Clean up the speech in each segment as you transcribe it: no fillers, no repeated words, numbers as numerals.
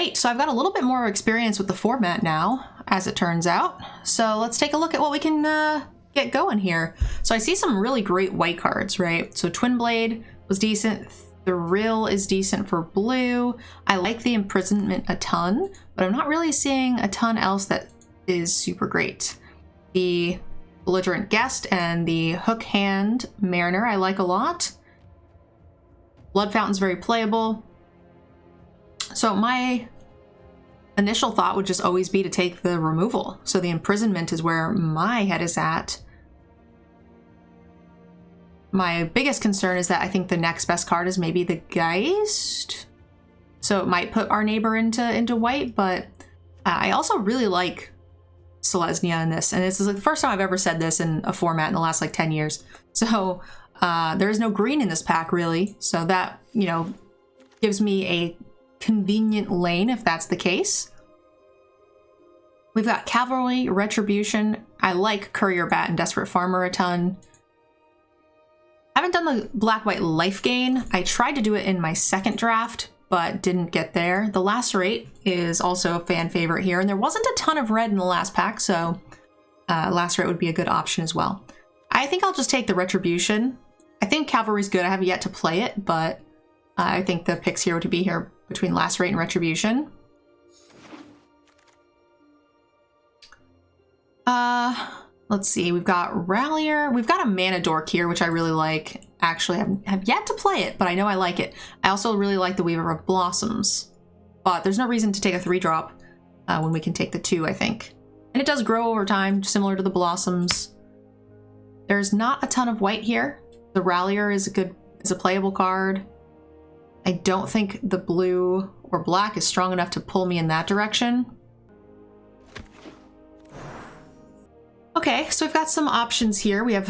right, so I've got a little bit more experience with the format now, as it turns out. So let's take a look at what we can get going here. So I see some really great white cards, right? So Twin Blade was decent. Thrill is decent for blue. I like the Imprisonment a ton, but I'm not really seeing a ton else that is super great. The Belligerent Guest and the Hook Hand Mariner I like a lot. Blood Fountain's very playable. So my initial thought would just always be to take the removal. So the Imprisonment is where my head is at. My biggest concern is that I think the next best card is maybe the Geist. So it might put our neighbor into white, but I also really like Selesnya in this. And this is the first time I've ever said this in a format in the last like 10 years. So there is no green in this pack really. So that, you know, gives me a convenient lane if that's the case. We've got Cavalry, Retribution. I like Courier Bat and Desperate Farmer a ton. I haven't done the black-white life gain. I tried to do it in my second draft, but didn't get there. The Lacerate is also a fan favorite here, and there wasn't a ton of red in the last pack, so Lacerate would be a good option as well. I think I'll just take the Retribution. I think Cavalry's good. I have yet to play it, but I think the picks here would be here between Lacerate and Retribution. Let's see, we've got Rallier. We've got a Mana Dork here, which I really like. Actually, have yet to play it, but I know I like it. I also really like the Weaver of Blossoms, but there's no reason to take a 3-drop when we can take the 2, I think. And it does grow over time, similar to the Blossoms. There's not a ton of white here. The Rallier is a playable card. I don't think the blue or black is strong enough to pull me in that direction. Okay, so we've got some options here. We have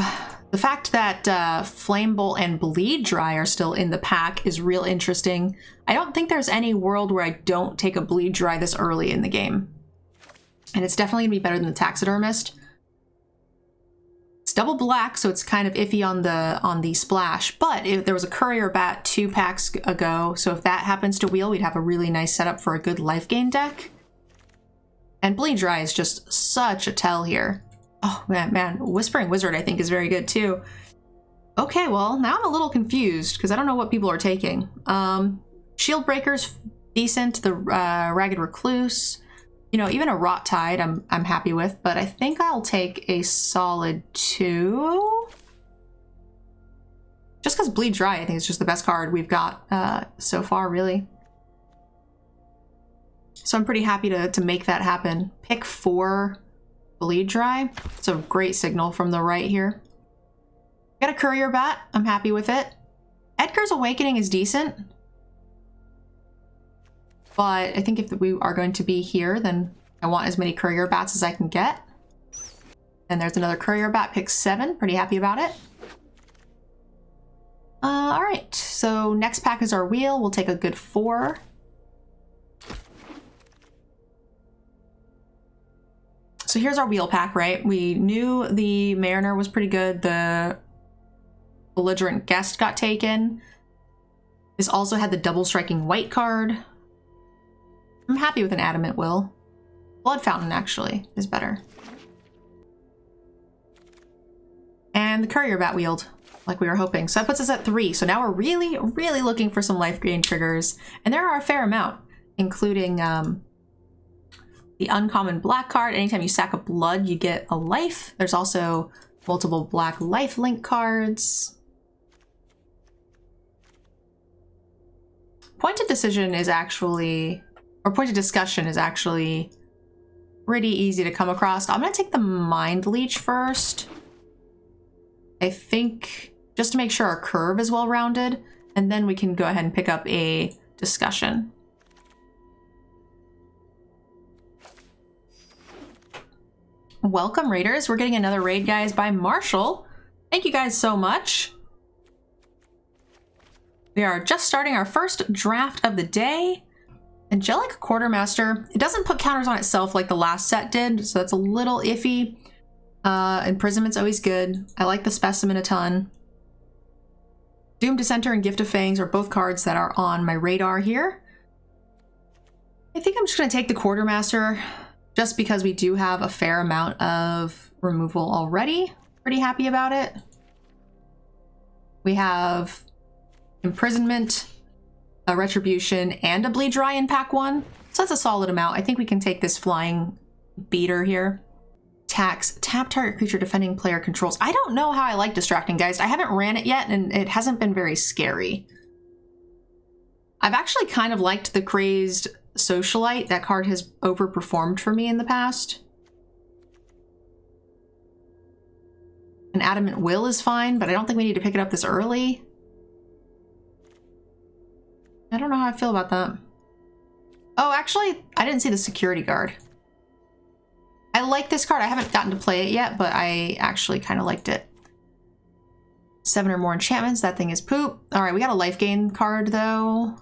the fact that Flame Bolt and Bleed Dry are still in the pack is real interesting. I don't think there's any world where I don't take a Bleed Dry this early in the game. And it's definitely gonna be better than the Taxidermist. It's double black, so it's kind of iffy on the splash, but there was a Courier Bat 2 packs ago, so if that happens to wheel, we'd have a really nice setup for a good life gain deck. And Bleed Dry is just such a tell here. Oh, man, Whispering Wizard I think is very good too. Okay, well, now I'm a little confused because I don't know what people are taking. Shield Breaker's decent, the Ragged Recluse, you know, even a Rot Tide I'm happy with, but I think I'll take a solid 2. Just because Bleed Dry I think is just the best card we've got so far, really. So I'm pretty happy to make that happen. Pick 4 Bleed Dry. It's a great signal from the right here. Got a Courier Bat. I'm happy with it. Edgar's Awakening is decent. But I think if we are going to be here, then I want as many Courier Bats as I can get. And there's another Courier Bat, pick 7. Pretty happy about it. All right, so next pack is our wheel. We'll take a good 4. So here's our wheel pack, right? We knew the Mariner was pretty good. The Belligerent Guest got taken. This also had the double striking white card. I'm happy with an Adamant Will. Blood Fountain actually is better. And the Courier Bat wheeled, like we were hoping. So that puts us at 3. So now we're really, really looking for some life gain triggers. And there are a fair amount, including the uncommon black card. Anytime you sack a blood, you get a life. There's also multiple black life link cards. Pointed Decision is actually, or Pointed Discussion is actually pretty easy to come across. I'm gonna take the Mind Leech first. I think just to make sure our curve is well rounded, and then we can go ahead and pick up a Discussion. Welcome, raiders. We're getting another raid, guys, by Marshall. Thank you guys so much. We are just starting our first draft of the day. Angelic Quartermaster. It doesn't put counters on itself like the last set did, so that's a little iffy. Imprisonment's always good. I like the Specimen a ton. Doom Dissenter and Gift of Fangs are both cards that are on my radar here. I think I'm just going to take the Quartermaster just because we do have a fair amount of removal already. Pretty happy about it. We have Imprisonment, a Retribution, and a Bleed Dry in pack 1. So that's a solid amount. I think we can take this flying beater here. Tax, tap target creature defending player controls. I don't know how I like Distracting Geist. I haven't ran it yet, and it hasn't been very scary. I've actually kind of liked the Crazed Socialite. That card has overperformed for me in the past. An Adamant Will is fine, but I don't think we need to pick it up this early. I don't know how I feel about that. Oh, actually, I didn't see the Security Guard. I like this card. I haven't gotten to play it yet, but I actually kind of liked it. 7 or more enchantments. That thing is poop. All right, we got a life gain card, though.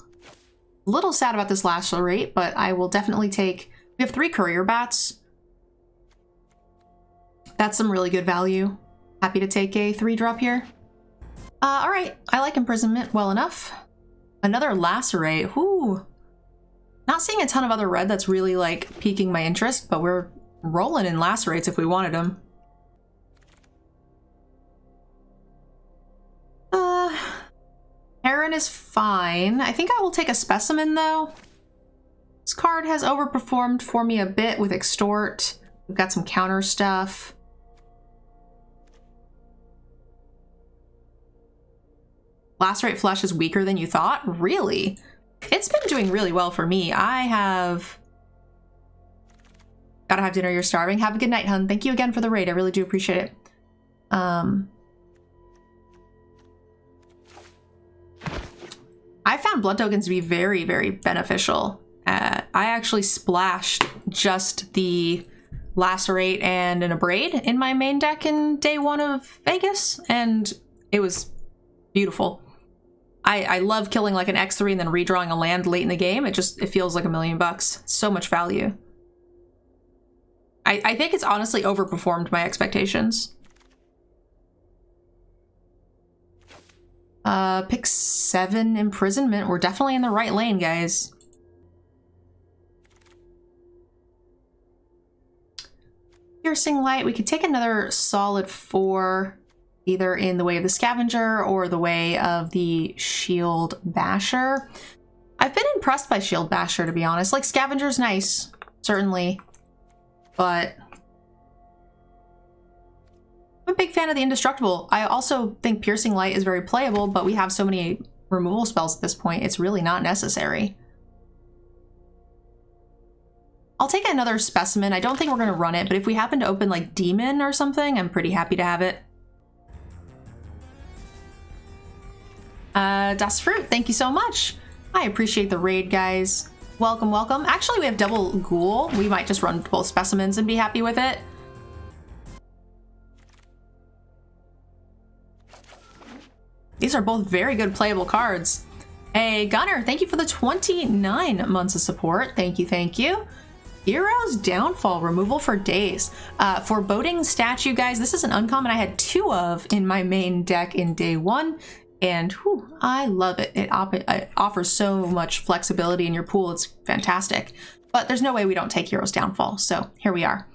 A little sad about this Lacerate, but I will definitely take... We have 3 Courier Bats. That's some really good value. Happy to take a 3-drop here. All right, I like Imprisonment well enough. Another Lacerate. Ooh. Not seeing a ton of other red that's really, like, piquing my interest, but we're rolling in Lacerates if we wanted them. Heron is fine. I think I will take a Specimen, though. This card has overperformed for me a bit with Extort. We've got some counter stuff. Lacerate Flesh is weaker than you thought? Really? It's been doing really well for me. I have... Gotta have dinner, you're starving. Have a good night, hun. Thank you again for the raid. I really do appreciate it. I found blood tokens to be very, very beneficial. I actually splashed just the Lacerate and an Abrade in my main deck in day 1 of Vegas, and it was beautiful. I love killing like an X3 and then redrawing a land late in the game. It feels like $1 million. So much value. I think it's honestly overperformed my expectations. Pick 7 Imprisonment. We're definitely in the right lane, guys. Piercing Light. We could take another solid 4, either in the way of the Scavenger or the way of the Shield Basher. I've been impressed by Shield Basher, to be honest. Like, Scavenger's nice, certainly, but I'm a big fan of the Indestructible. I also think Piercing Light is very playable, but we have so many removal spells at this point, it's really not necessary. I'll take another Specimen. I don't think we're going to run it, but if we happen to open like Demon or something, I'm pretty happy to have it. Das Fruit, thank you so much. I appreciate the raid, guys. Welcome, welcome. Actually, we have double Ghoul. We might just run both Specimens and be happy with it. These are both very good playable cards. Hey, Gunner, thank you for the 29 months of support. Thank you, thank you. Hero's Downfall, removal for days. Foreboding Statue, guys, this is an uncommon I had 2 of in my main deck in day 1, and whew, I love it. It offers so much flexibility in your pool. It's fantastic. But there's no way we don't take Hero's Downfall, so here we are.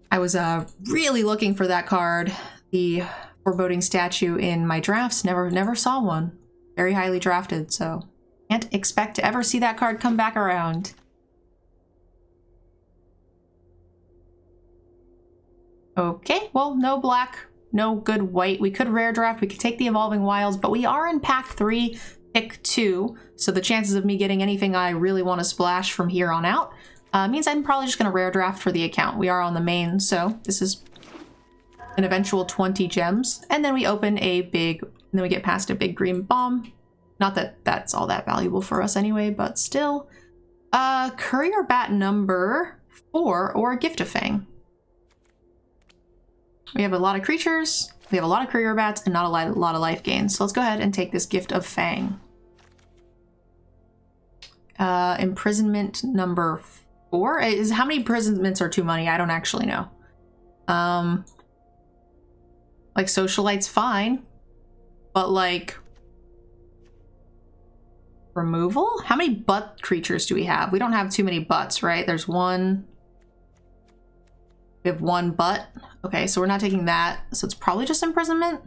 I was really looking for that card, the Foreboding Statue, in my drafts. Never saw one. Very highly drafted, so can't expect to ever see that card come back around. Okay, well, no black, no good white. We could rare draft, we could take the Evolving Wilds, but we are in pack 3, pick 2, so the chances of me getting anything I really want to splash from here on out means I'm probably just going to rare draft for the account. We are on the main, so this is an eventual 20 gems, and then we open a big, and then we get past a big green bomb. Not that that's all that valuable for us anyway, but still. Courier Bat number 4 or Gift of Fang. We have a lot of creatures, we have a lot of Courier Bats, and not a lot of life gains. So let's go ahead and take this Gift of Fang. Imprisonment number 4? How many imprisonments are 2 money? I don't actually know. Like, Socialite's fine, but like, removal? How many butt creatures do we have? We don't have too many butts, right? There's one. We have one butt. Okay, so we're not taking that. So it's probably just imprisonment.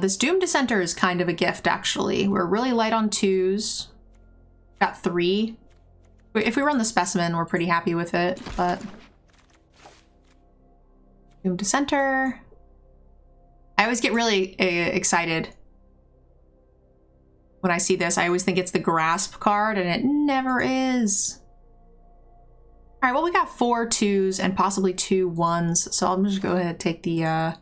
This Doom Dissenter is kind of a gift, actually. We're really light on 2s. Got 3. If we run the specimen, we're pretty happy with it, but... Doom Dissenter. I always get really excited when I see this. I always think it's the Grasp card, and it never is. All right, well, we got 4 2s and possibly 2 1s, so I'll just go ahead and take the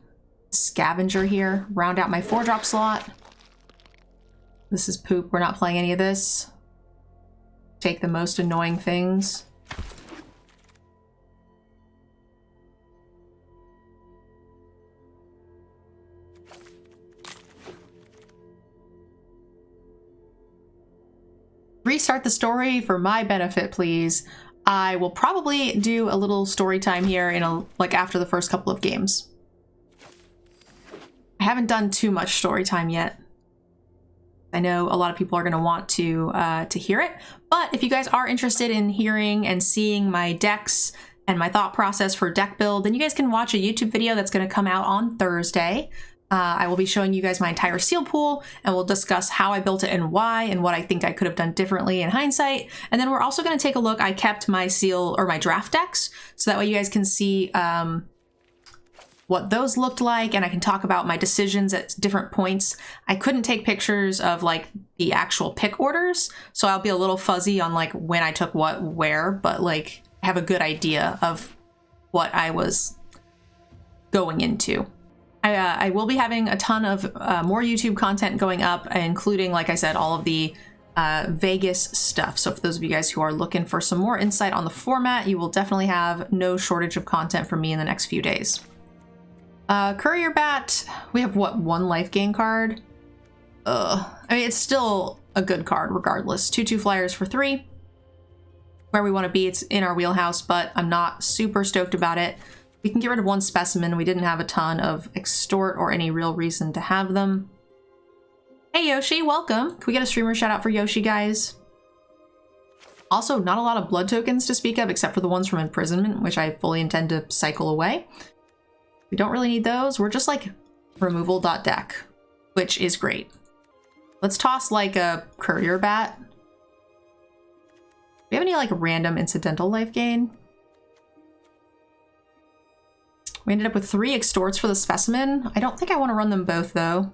Scavenger here, round out my 4-drop slot. This is poop. We're not playing any of this. Take the most annoying things. Restart the story for my benefit, please. I will probably do a little story time here in like after the first couple of games. I haven't done too much story time yet. I know a lot of people are going to want to hear it, but if you guys are interested in hearing and seeing my decks and my thought process for deck build, then you guys can watch a YouTube video that's going to come out on Thursday. I will be showing you guys my entire seal pool, and we'll discuss how I built it and why, and what I think I could have done differently in hindsight. And then we're also going to take a look. I kept my seal or my draft decks, so that way you guys can see what those looked like, and I can talk about my decisions at different points. I couldn't take pictures of like the actual pick orders, so I'll be a little fuzzy on like when I took what where, but like I have a good idea of what I was going into. I will be having a ton of more YouTube content going up, including, like I said, all of the Vegas stuff. So for those of you guys who are looking for some more insight on the format, you will definitely have no shortage of content from me in the next few days. Courier Bat, we have what, 1 life gain card? I mean, it's still a good card regardless. 2/2 flyers for 3. Where we want to be, it's in our wheelhouse, but I'm not super stoked about it. We can get rid of 1 specimen. We didn't have a ton of extort or any real reason to have them. Hey Yoshi, welcome. Can we get a streamer shout out for Yoshi, guys? Also, not a lot of blood tokens to speak of except for the ones from imprisonment, which I fully intend to cycle away. We don't really need those. We're just like removal.deck, which is great. Let's toss like a Courier Bat. Do we have any like random incidental life gain? We ended up with 3 extorts for the specimen. I don't think I want to run them both though.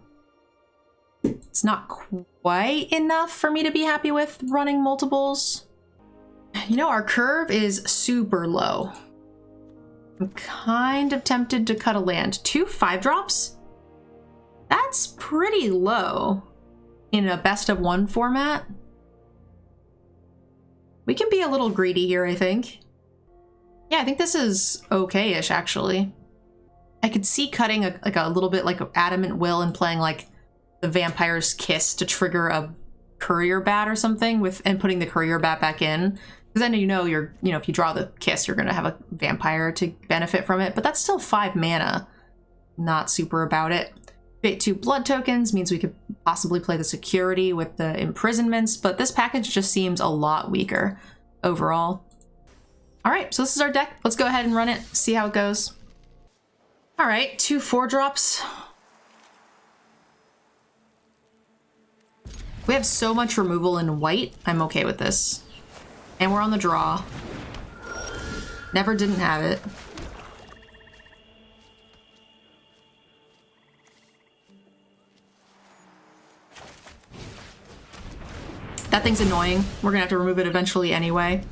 It's not quite enough for me to be happy with running multiples. You know, our curve is super low. I'm kind of tempted to cut a land. 2 5-drops? That's pretty low in a best of 1 format. We can be a little greedy here, I think. Yeah, I think this is okay-ish, actually. I could see cutting a little bit like Adamant Will and playing like the Vampire's Kiss to trigger a Courier Bat or something and putting the Courier Bat back in. Because then if you draw the Kiss, you're going to have a Vampire to benefit from it. But that's still 5 mana. Not super about it. Create 2 blood tokens means we could possibly play the security with the imprisonments. But this package just seems a lot weaker overall. All right, so this is our deck. Let's go ahead and run it, see how it goes. All right, 2 4-drops. We have so much removal in white. I'm okay with this. And we're on the draw. Never didn't have it. That thing's annoying. We're gonna have to remove it eventually anyway.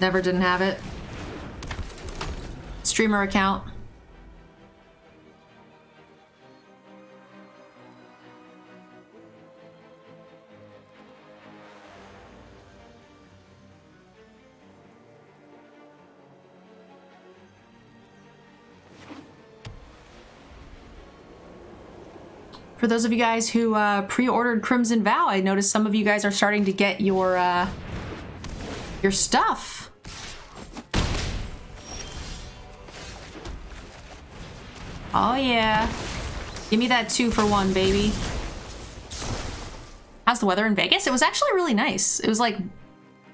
Never didn't have it. Streamer account. For those of you guys who pre-ordered Crimson Vow, I noticed some of you guys are starting to get your stuff. Oh yeah. Give me that 2-for-1, baby. How's the weather in Vegas? It was actually really nice. It was like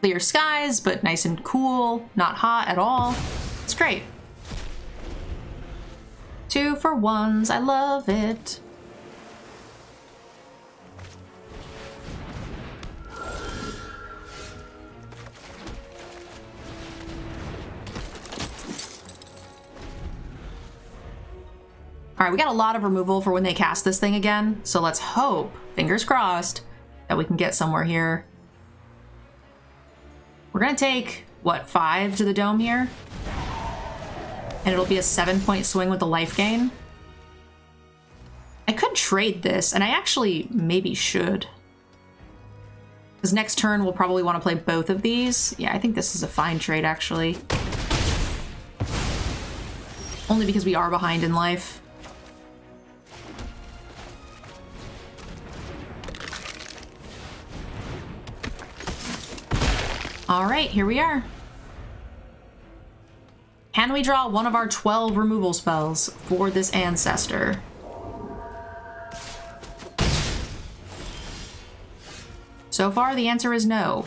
clear skies, but nice and cool, not hot at all. It's great. 2-for-1s, I love it. All right, we got a lot of removal for when they cast this thing again, so let's hope, fingers crossed, that we can get somewhere here. We're gonna take, what, 5 to the dome here? And it'll be a 7-point swing with the life gain. I could trade this, and I actually maybe should. Because next turn we'll probably want to play both of these. Yeah, I think this is a fine trade, actually. Only because we are behind in life. All right, here we are. Can we draw one of our 12 removal spells for this ancestor? So far, the answer is no.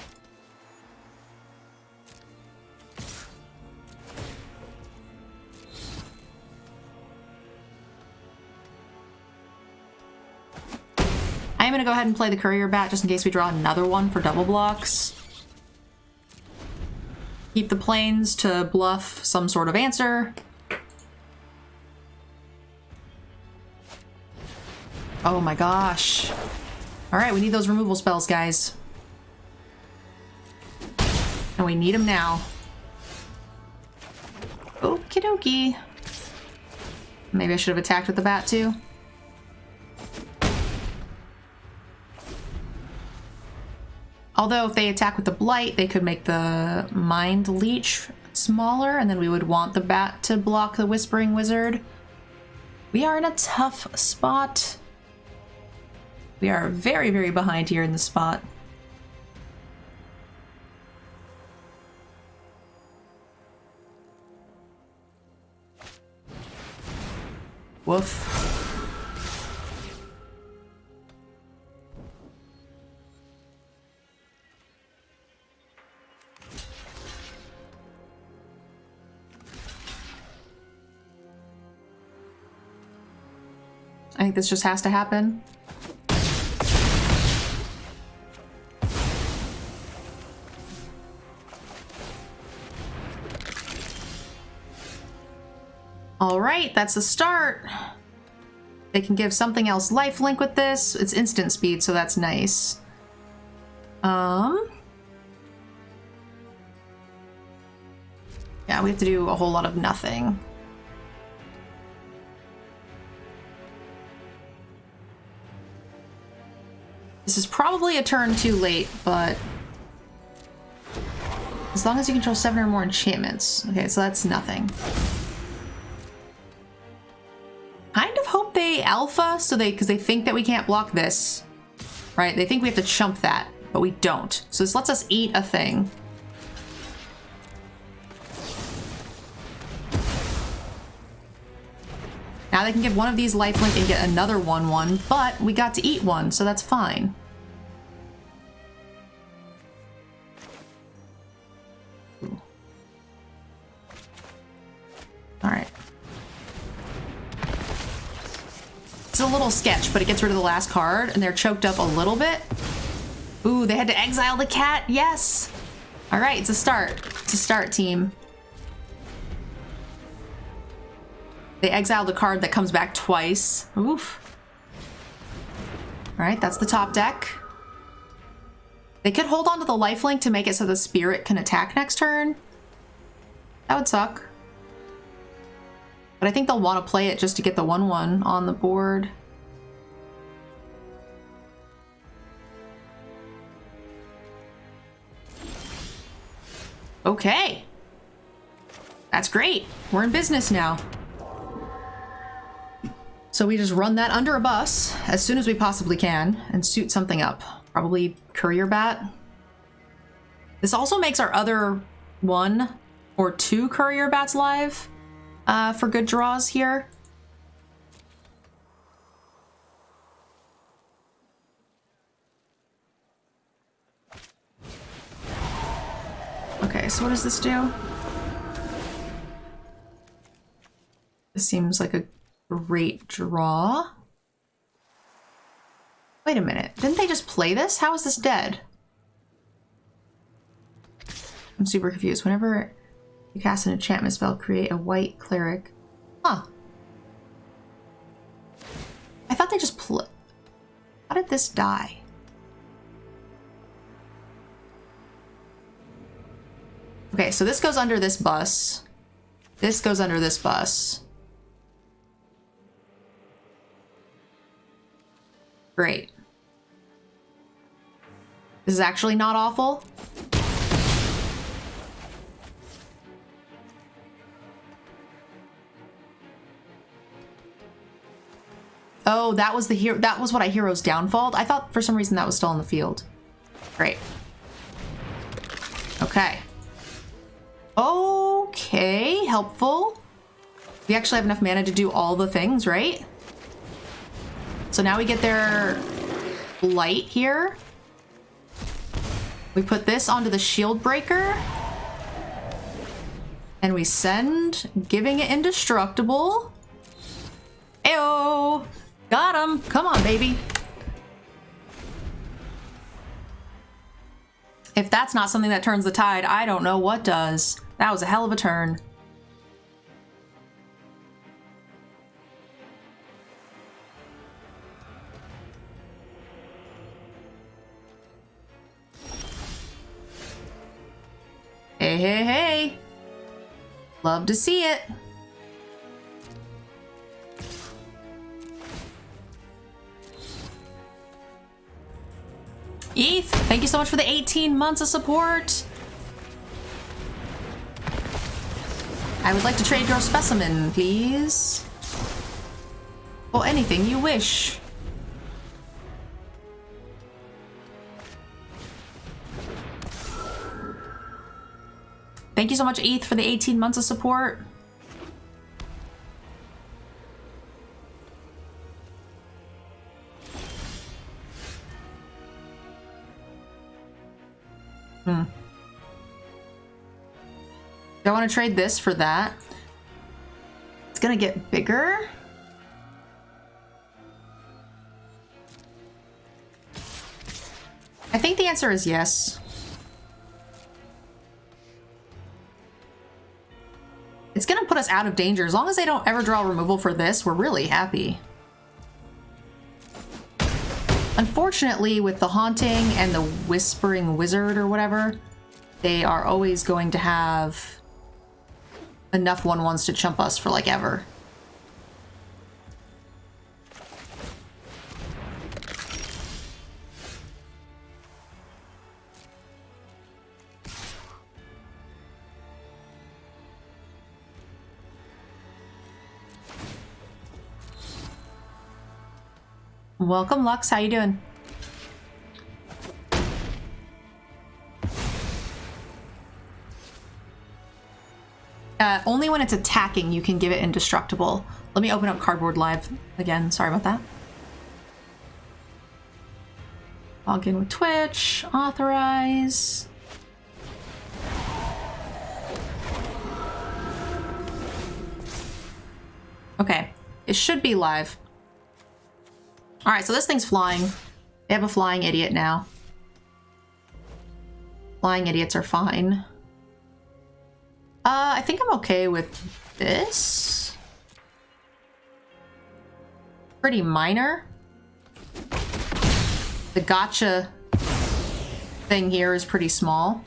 I am going to go ahead and play the Courier Bat just in case we draw another one for double blocks. Keep the planes to bluff some sort of answer. Oh my gosh. All right, we need those removal spells, guys. And we need them now. Okie dokie. Maybe I should have attacked with the bat too. Although if they attack with the Blight, they could make the Mind Leech smaller, and then we would want the bat to block the Whispering Wizard. We are in a tough spot. We are very, very behind here in the spot. Woof. I think this just has to happen. All right, that's a start. They can give something else lifelink with this. It's instant speed, so that's nice. Yeah, we have to do a whole lot of nothing. This is probably a turn too late, but as long as you control 7 or more enchantments. Okay, so that's nothing. Kind of hope they alpha, so because they think that we can't block this, right? They think we have to chump that, but we don't. So this lets us eat a thing. Now they can give one of these lifelink and get another 1/1, but we got to eat one, so that's fine. All right. It's a little sketch, but it gets rid of the last card, and they're choked up a little bit. Ooh, they had to exile the cat. Yes. All right, it's a start. It's a start, team. They exiled a card that comes back twice. Oof. All right, that's the top deck. They could hold on to the lifelink to make it so the spirit can attack next turn. That would suck. But I think they'll want to play it just to get the 1/1 on the board. Okay. That's great. We're in business now. So we just run that under a bus as soon as we possibly can and suit something up. Probably courier bat. This also makes our other 1 or 2 courier bats live for good draws here. Okay, so what does this do? This seems like a great draw. Wait a minute, didn't they just play this? How is this dead? I'm super confused. Whenever you cast an enchantment spell, create a white cleric. Huh. I thought they just play. How did this die? Okay, so this goes under this bus. This goes under this bus. Great. This is actually not awful. Oh, that was the hero. That was what I hero's downfalled. I thought for some reason that was still in the field. Great. Okay. Okay, helpful. We actually have enough mana to do all the things, right? So now we get their light here. We put this onto the shield breaker. And we send, giving it indestructible. Ayo! Got him! Come on, baby. If that's not something that turns the tide, I don't know what does. That was a hell of a turn. Hey, hey, hey. Love to see it. Eth, thank you so much for the 18 months of support. I would like to trade your specimen, please. Or anything you wish. Thank you so much, Eth, for the 18 months of support. Do I want to trade this for that? It's gonna get bigger. I think the answer is yes. It's gonna put us out of danger. As long as they don't ever draw removal for this, we're really happy. Unfortunately, with the Haunting and the Whispering Wizard or whatever, they are always going to have enough 1/1s to chump us for like ever. Welcome, Lux. How you doing? Only when it's attacking you can give it indestructible. Let me open up Cardboard Live again. Sorry about that. Log in with Twitch. Authorize. Okay. It should be live. Alright, so this thing's flying. They have a flying idiot now. Flying idiots are fine. I think I'm okay with this. Pretty minor. The gotcha thing here is pretty small.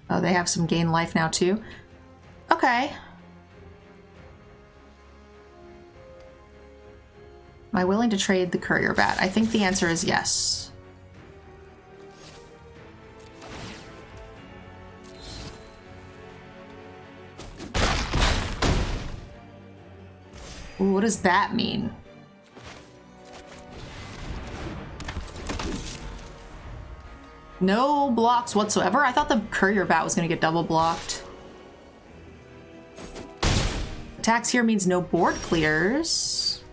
Oh, they have some gain life now too. Okay. Am I willing to trade the courier bat? I think the answer is yes. Ooh, what does that mean? No blocks whatsoever? I thought the courier bat was gonna get double blocked. Attacks here means no board clears.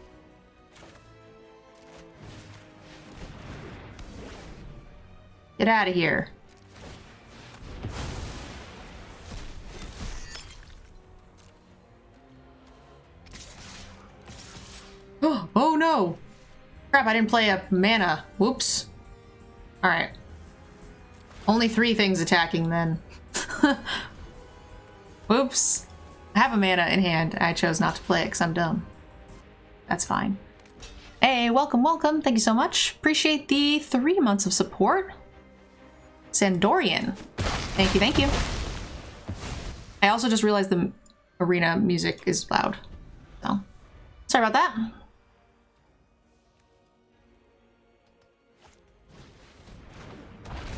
Get out of here. Oh no! Crap, I didn't play a mana. Whoops. Alright. Only 3 things attacking then. Whoops. I have a mana in hand. I chose not to play it because I'm dumb. That's fine. Hey, welcome, welcome. Thank you so much. Appreciate the 3 months of support. Sandorian. Thank you, thank you. I also just realized the arena music is loud. So, sorry about that.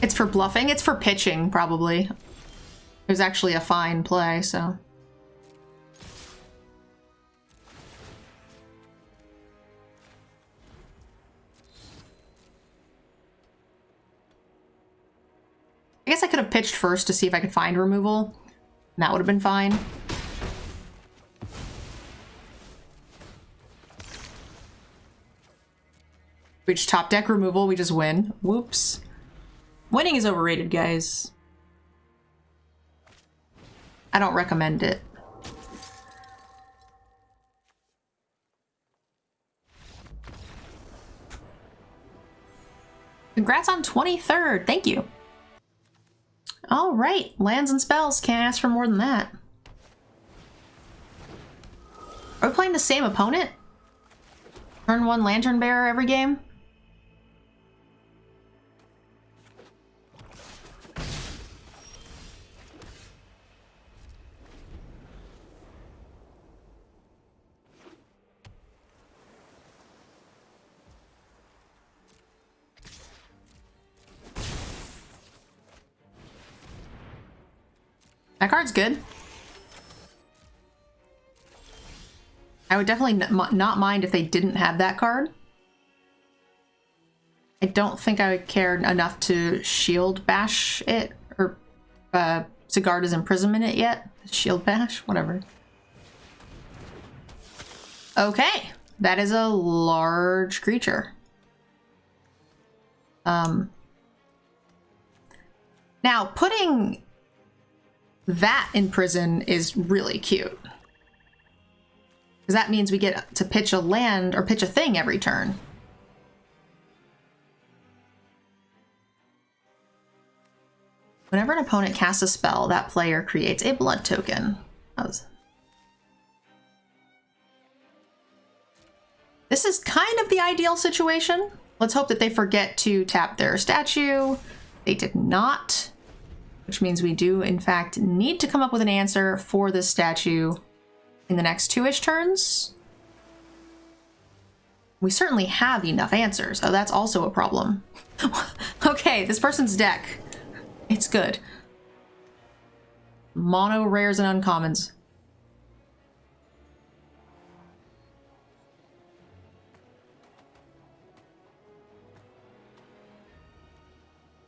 It's for bluffing. It's for pitching, probably. It was actually a fine play, so. I guess I could have pitched first to see if I could find removal. And that would have been fine. Reach top deck removal, we just win. Whoops. Winning is overrated, guys. I don't recommend it. Congrats on 23rd. Thank you. All right, lands and spells. Can't ask for more than that. Are we playing the same opponent? Turn 1 Lantern Bearer every game? That card's good. I would definitely not mind if they didn't have that card. I don't think I would care enough to shield bash it, or Sigarda's imprisonment it yet. Shield bash, whatever. Okay, that is a large creature. Now, putting that in prison is really cute. Because that means we get to pitch a land or pitch a thing every turn. Whenever an opponent casts a spell, that player creates a blood token. This is kind of the ideal situation. Let's hope that they forget to tap their statue. They did not. Which means we do, in fact, need to come up with an answer for this statue in the next 2-ish turns. We certainly have enough answers. Oh, that's also a problem. Okay, this person's deck. It's good. Mono, rares, and uncommons.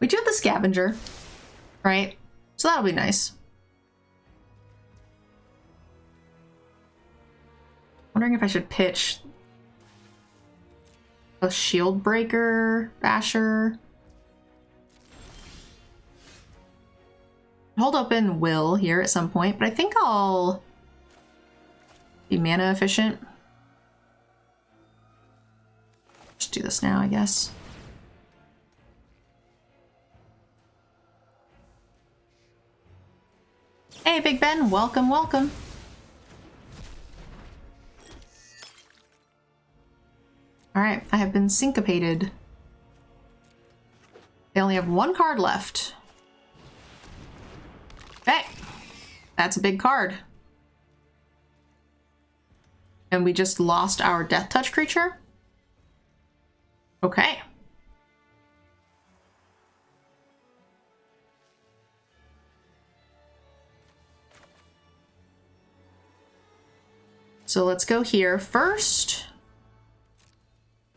We do have the scavenger. Right? So that'll be nice. Wondering if I should pitch a shield breaker, basher. Hold open will here at some point, but I think I'll be mana efficient. Just do this now, I guess. Hey, Big Ben, welcome, welcome. All right, I have been syncopated. They only have 1 card left. Okay, that's a big card. And we just lost our Death Touch creature? Okay. So let's go here. First,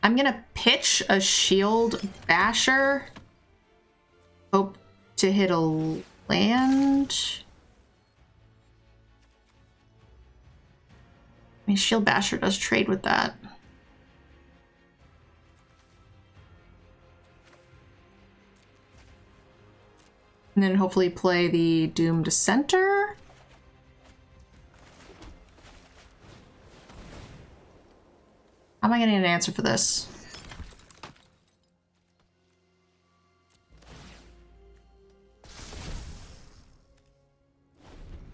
I'm gonna pitch a shield basher. Hope to hit a land. I mean, shield basher does trade with that. And then hopefully play the Doomed Center. How am I getting an answer for this?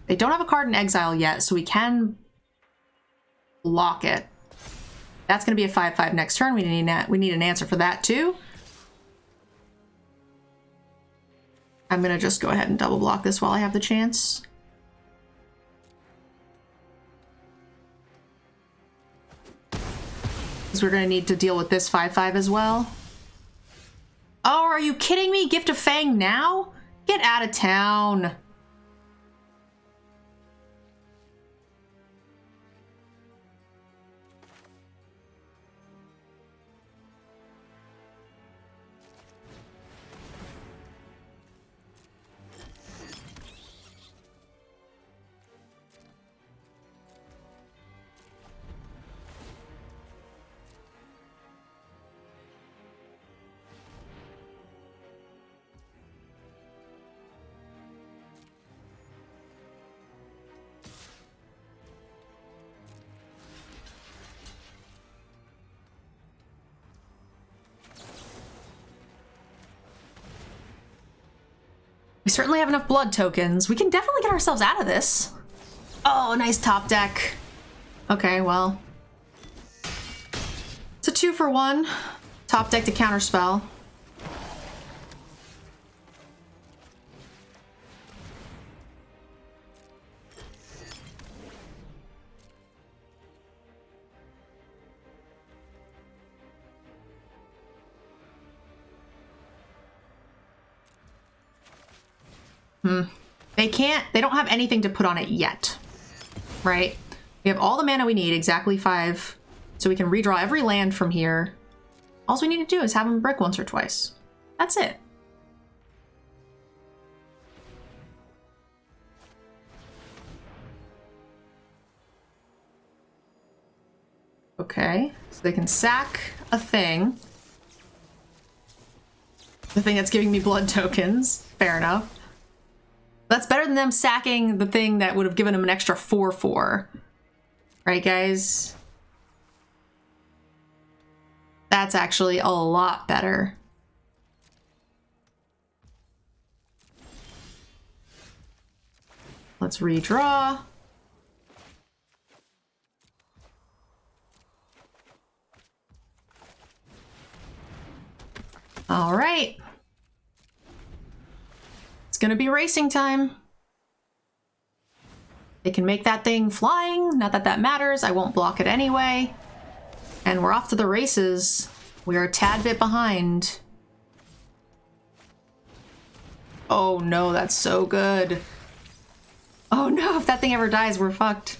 They don't have a card in exile yet, so we can block it. That's going to be a 5/5 next turn. We need an answer for that too. I'm going to just go ahead and double block this while I have the chance. Because we're going to need to deal with this 5/5 as well. Oh, are you kidding me? Gift of Fang now? Get out of town. We certainly have enough blood tokens. We can definitely get ourselves out of this. Oh, nice top deck. Okay, well. It's a 2-for-1. Top deck to counterspell. They don't have anything to put on it yet, right? We have all the mana we need, exactly 5, so we can redraw every land from here. All we need to do is have them brick once or twice. That's it. Okay, so they can sack a thing. The thing that's giving me blood tokens. Fair enough. That's better than them sacking the thing that would have given them an extra 4/4. Right, guys? That's actually a lot better. Let's redraw. All right. It's gonna be racing time. They can make that thing flying. Not that that matters. I won't block it anyway. And we're off to the races. We are a tad bit behind. Oh no, that's so good. Oh no, if that thing ever dies, we're fucked.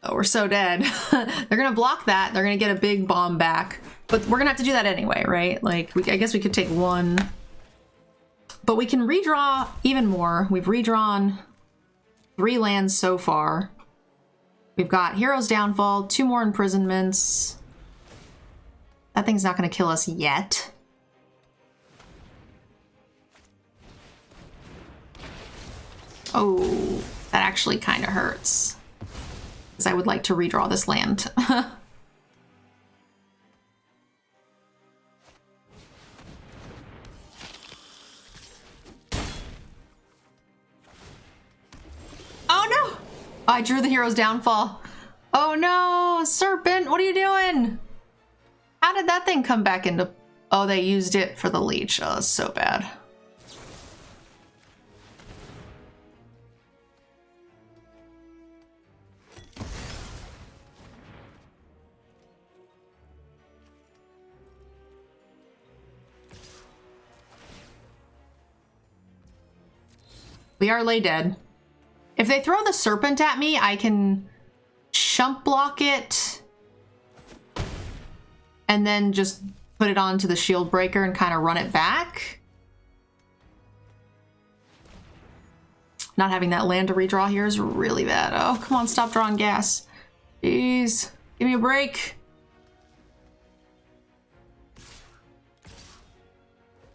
Oh, we're so dead. They're gonna block that. They're gonna get a big bomb back. But we're gonna have to do that anyway, right? Like, I guess we could take one. But we can redraw even more. We've redrawn 3 lands so far. We've got Hero's Downfall, 2 more imprisonments. That thing's not gonna kill us yet. Oh, that actually kind of hurts. Because I would like to redraw this land. Oh no! I drew the Hero's Downfall. Oh no! Serpent, what are you doing? How did that thing come back into Oh, they used it for the leech. Oh, that's so bad. We are lay dead. If they throw the serpent at me, I can chump block it and then just put it onto the shield breaker and kind of run it back. Not having that land to redraw here is really bad. Oh, come on, stop drawing gas. Jeez, give me a break.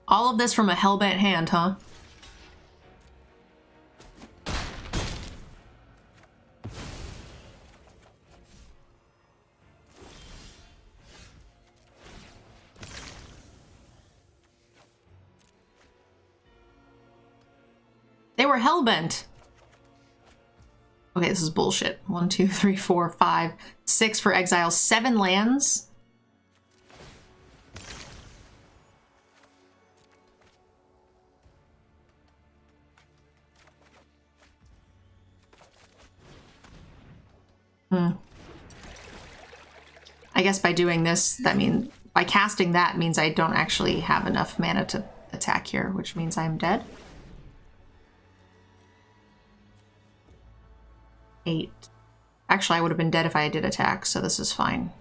All of this from a hellbent hand, huh? They were hellbent. Okay, this is bullshit. 1, 2, 3, 4, 5, 6 for exile, 7 lands. I guess by doing this, that means by casting that means I don't actually have enough mana to attack here, which means I'm dead. 8. Actually, I would have been dead if I did attack, so this is fine.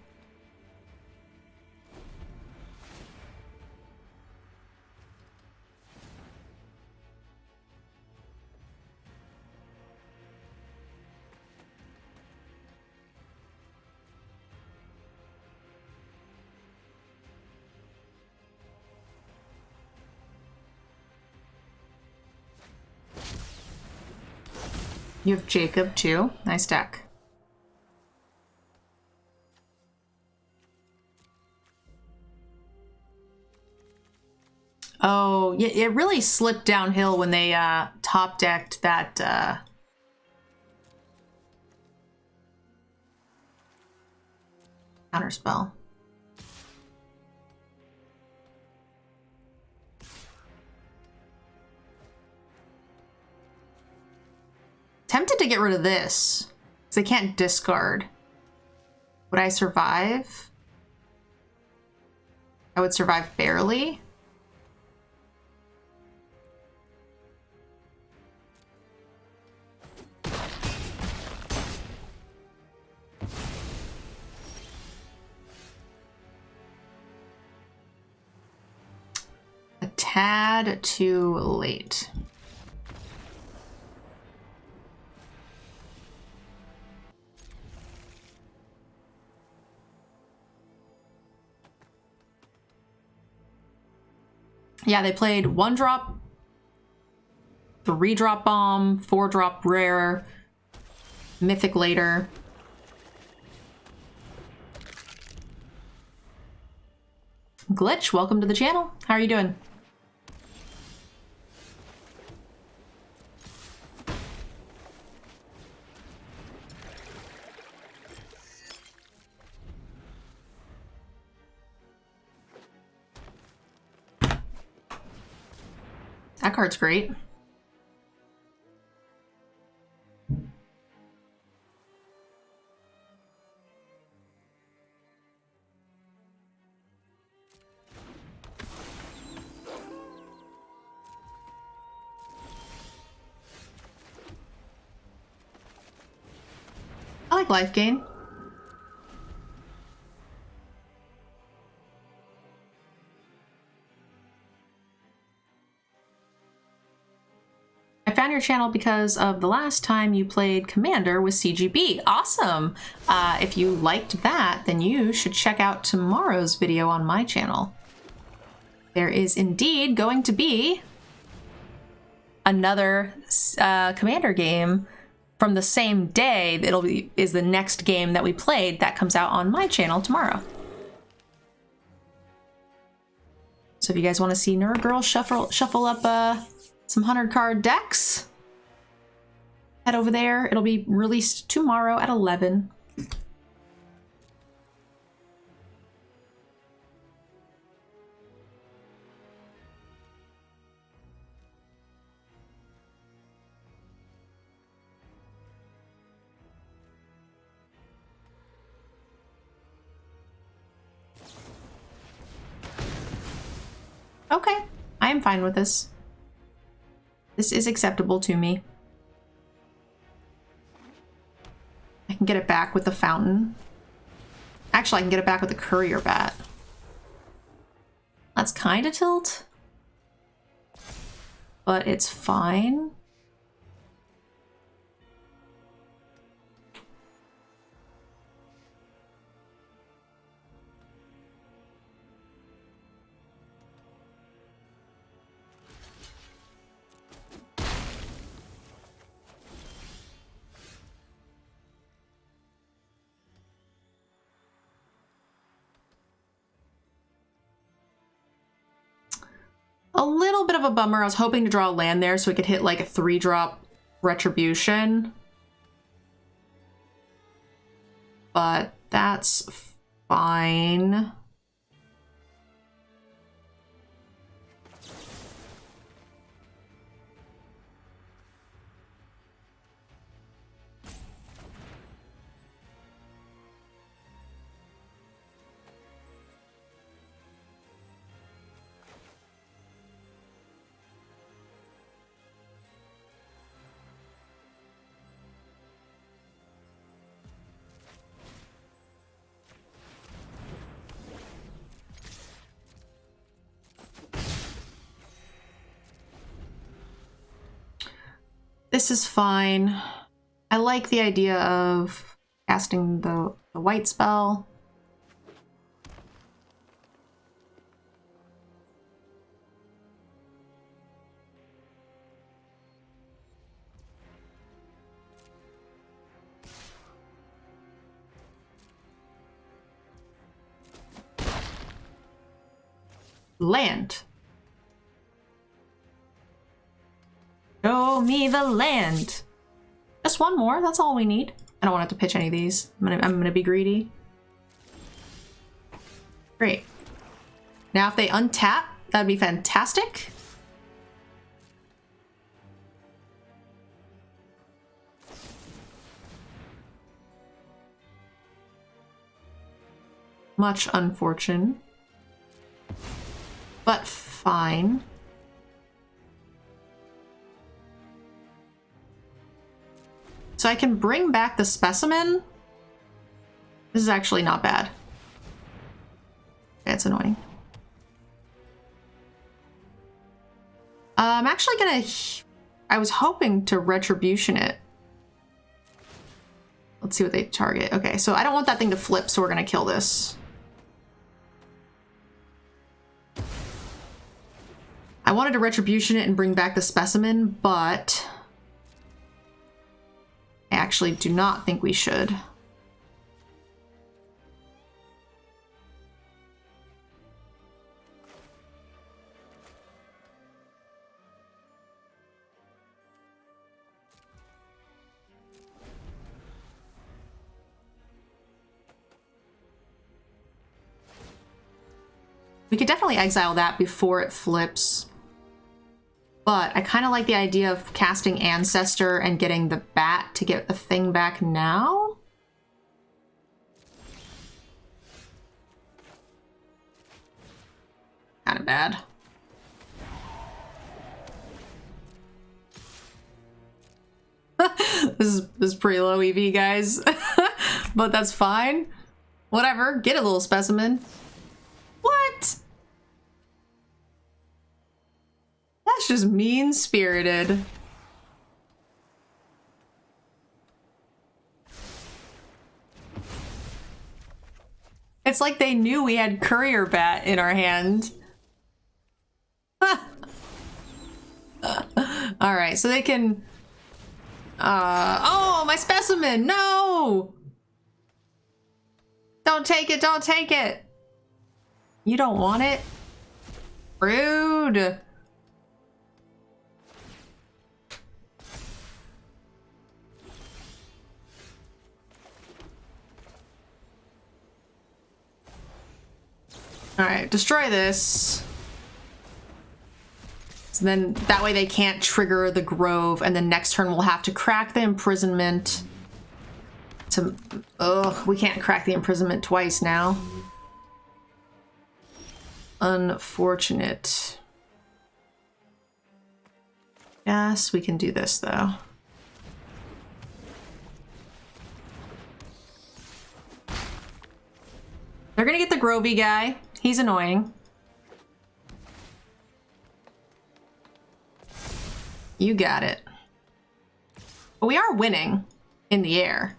You have Jacob too. Nice deck. Oh, yeah, it really slipped downhill when they top decked that counterspell. Tempted to get rid of this, because they can't discard. Would I survive? I would survive barely. A tad too late. Yeah, they played 1-drop, 3-drop bomb, 4-drop rare, mythic later. Glitch, welcome to the channel. How are you doing? That card's great. I like life gain. I found your channel because of the last time you played Commander with CGB. Awesome! If you liked that, then you should check out tomorrow's video on my channel. There is indeed going to be another Commander game from the same day. Is the next game that we played that comes out on my channel tomorrow. So if you guys want to see Mtgnerdgirl shuffle up some 100-card decks, head over there. It'll be released tomorrow at 11. Okay, I am fine with this. This is acceptable to me. I can get it back with the fountain. Actually, I can get it back with the courier bat. That's kind of tilt, but it's fine. A little bit of a bummer. I was hoping to draw a land there so we could hit like a 3-drop retribution. But that's fine. This is fine. I like the idea of casting the white spell. Land. Show me the land. Just one more, that's all we need. I don't want to have to pitch any of these. I'm gonna be greedy. Great. Now if they untap, that'd be fantastic. Much unfortunate. But fine. So I can bring back the specimen. This is actually not bad. It's annoying. I'm actually gonna... I was hoping to retribution it. Let's see what they target. Okay, so I don't want that thing to flip, so we're gonna kill this. I wanted to retribution it and bring back the specimen, but... I actually do not think we should. We could definitely exile that before it flips. But I kind of like the idea of casting Ancestor and getting the bat to get the thing back now. Kind of bad. This is pretty low EV, guys. But that's fine. Whatever, get a little specimen. What? That's just mean-spirited. It's like they knew we had Courier Bat in our hand. Alright, so they can... oh, my specimen! No! Don't take it, don't take it! You don't want it? Rude! Alright, destroy this. So then that way they can't trigger the Grove, and then next turn we'll have to crack the imprisonment. To ugh, we can't crack the imprisonment twice now. Unfortunate. Guess we can do this, though. They're gonna get the Grovey guy. He's annoying. You got it. But we are winning in the air.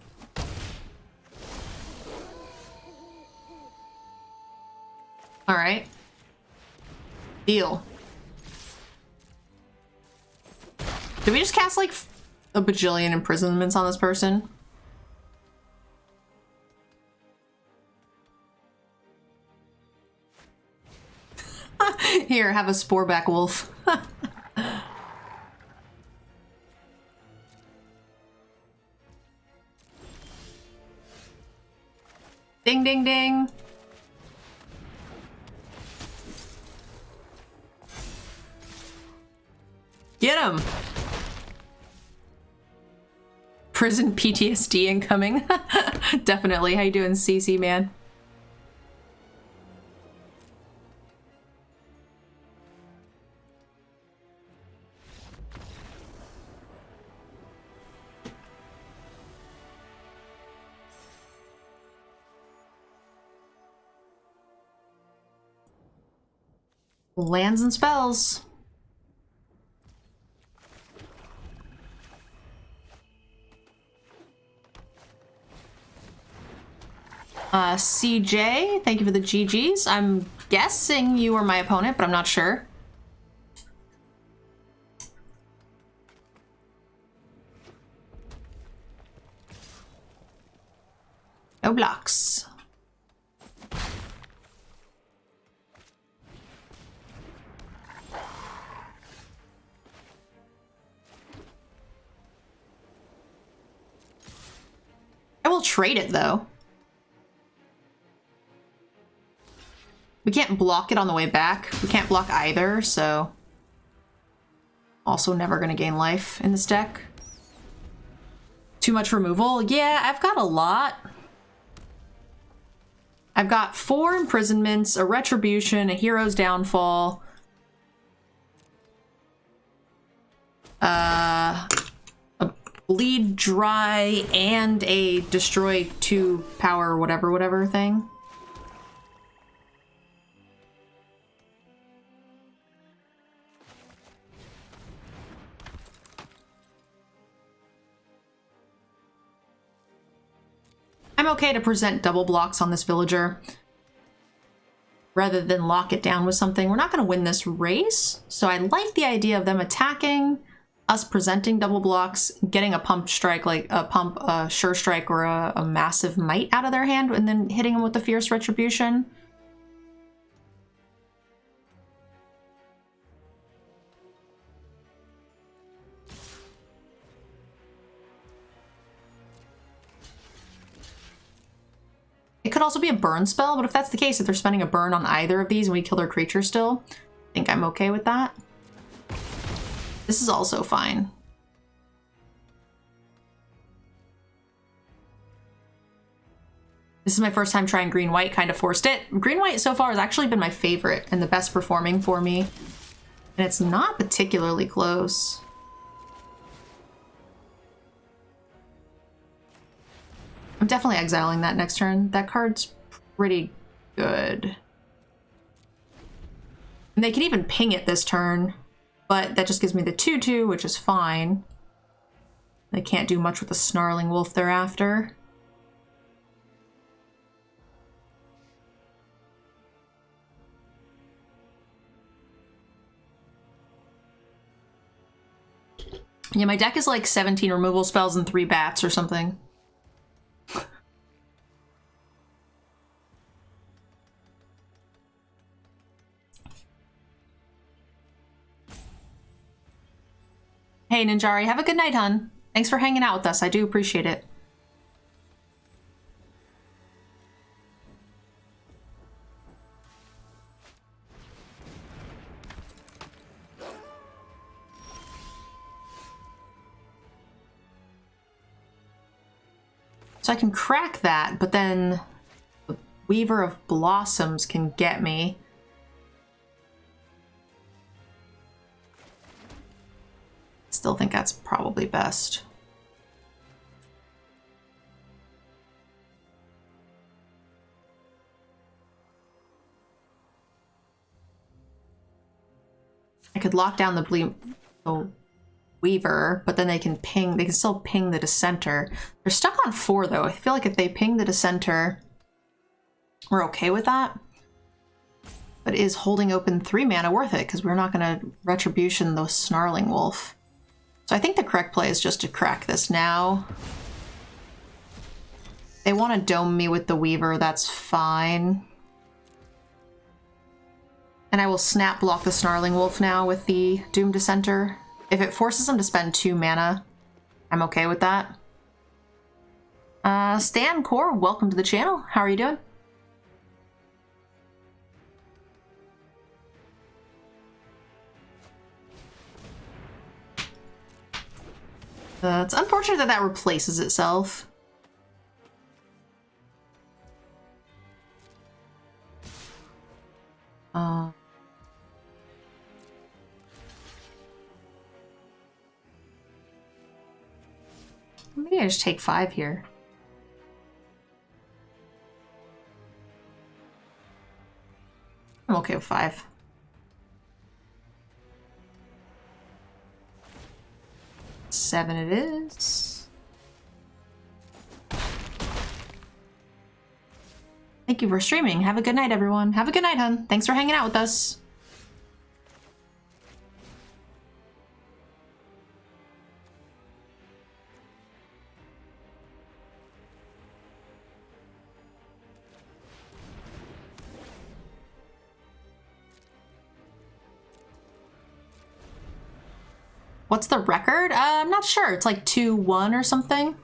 All right. Deal. Did we just cast like a bajillion imprisonments on this person? Here, have a sporeback wolf. Ding, ding, ding. Get him! Prison PTSD incoming. Definitely. How you doing, CC, man? Lands and spells. CJ, thank you for the GGs. I'm guessing you were my opponent, but I'm not sure. No blocks. I will trade it, though. We can't block it on the way back. We can't block either, so... Also never gonna gain life in this deck. Too much removal? Yeah, I've got a lot. I've got 4 imprisonments, a retribution, a hero's downfall. A bleed dry and a destroy 2 power whatever thing. I'm okay to present double blocks on this villager rather than lock it down with something. We're not going to win this race, so I like the idea of them attacking, us presenting double blocks, getting a pump strike, like a sure strike or a massive might out of their hand, and then hitting them with the fierce retribution. It could also be a burn spell, but if that's the case, if they're spending a burn on either of these and we kill their creature still, I think I'm okay with that. This is also fine. This is my first time trying green-white, kind of forced it. Green-white so far has actually been my favorite and the best performing for me. And it's not particularly close. I'm definitely exiling that next turn. That card's pretty good. And they can even ping it this turn, but that just gives me the 2/2, which is fine. They can't do much with the Snarling Wolf thereafter. Yeah, my deck is like 17 removal spells and 3 bats or something. Hey, Ninjari, have a good night, hun. Thanks for hanging out with us. I do appreciate it. So I can crack that, but then the Weaver of Blossoms can get me. still think that's probably best. I could lock down the Weaver, but then they can still ping the Dissenter. They're stuck on 4 though. I feel like if they ping the Dissenter, we're okay with that. But is holding open 3 mana worth it? Because we're not going to Retribution the Snarling Wolf. So I think the correct play is just to crack this now. They want to dome me with the Weaver, that's fine. And I will snap block the Snarling Wolf now with the Doom Dissenter. If it forces them to spend 2 mana, I'm okay with that. Stan Core, welcome to the channel. How are you doing? It's unfortunate that that replaces itself. Maybe I just take 5 here. I'm okay with 5. Seven it is. Thank you for streaming. Have a good night, everyone. Have a good night, hun. Thanks for hanging out with us. What's the record? I'm not sure. It's like 2-1 or something.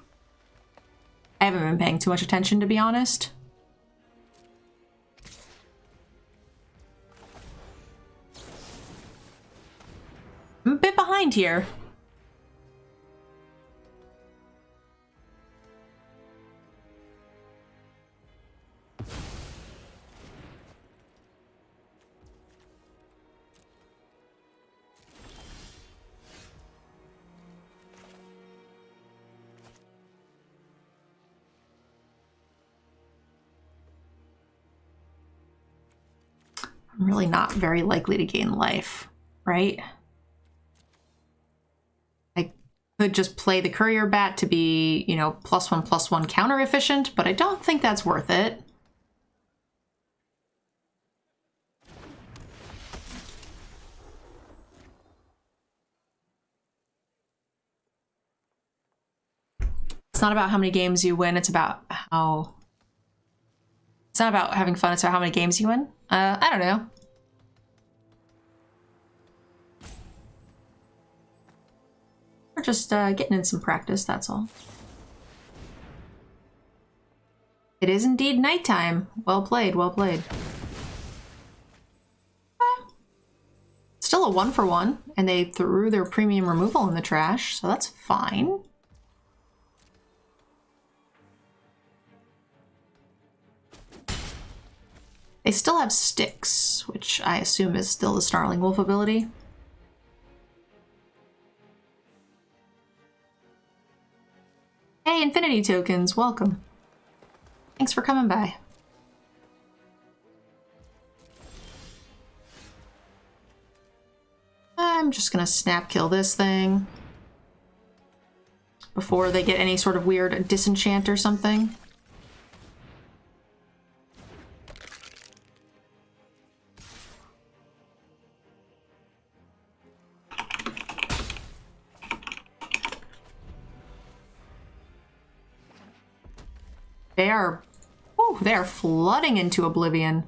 I haven't been paying too much attention, to be honest. I'm a bit behind here. I'm really not very likely to gain life, right? I could just play the Courier Bat to be, you know, +1/+1 counter efficient, but I don't think that's worth it. It's not about how many games you win, it's about how... It's not about having fun, it's about how many games you win. I don't know. We're just getting in some practice, that's all. It is indeed nighttime. Well played, well played. Still a 1-for-1, and they threw their premium removal in the trash, so that's fine. They still have Sticks, which I assume is still the Snarling Wolf ability. Hey, Infinity Tokens, welcome. Thanks for coming by. I'm just gonna snap kill this thing before they get any sort of weird disenchant or something. They are flooding into Oblivion.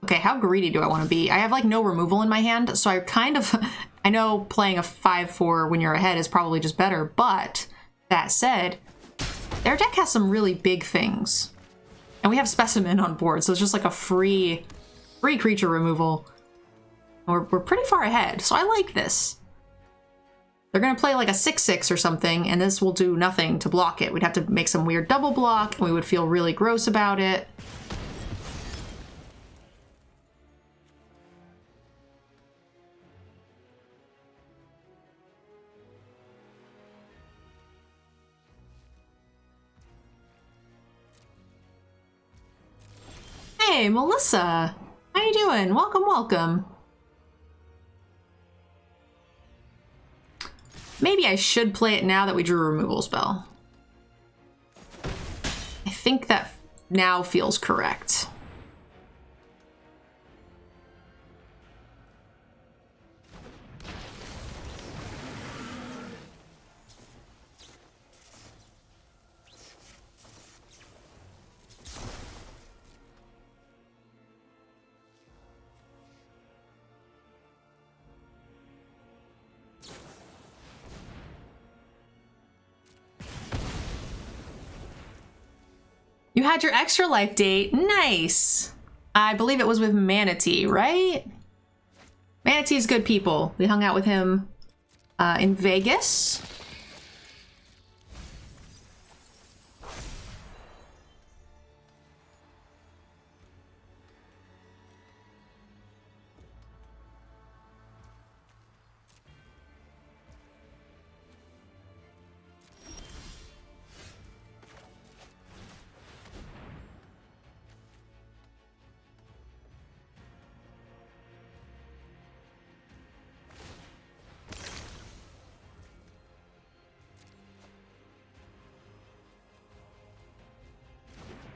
Okay, how greedy do I want to be? I have like no removal in my hand, so I kind of... I know playing a 5/4 when you're ahead is probably just better, but that said, their deck has some really big things. And we have Specimen on board, so it's just like a free creature removal. We're pretty far ahead, so I like this. They're going to play like a 6/6 or something, and this will do nothing to block it. We'd have to make some weird double block, and we would feel really gross about it. Hey, Melissa. How you doing? Welcome, welcome. Maybe I should play it now that we drew a removal spell. I think that now feels correct. You had your extra life date. Nice. I believe it was with Manatee, right? Manatee's good people. We hung out with him in Vegas.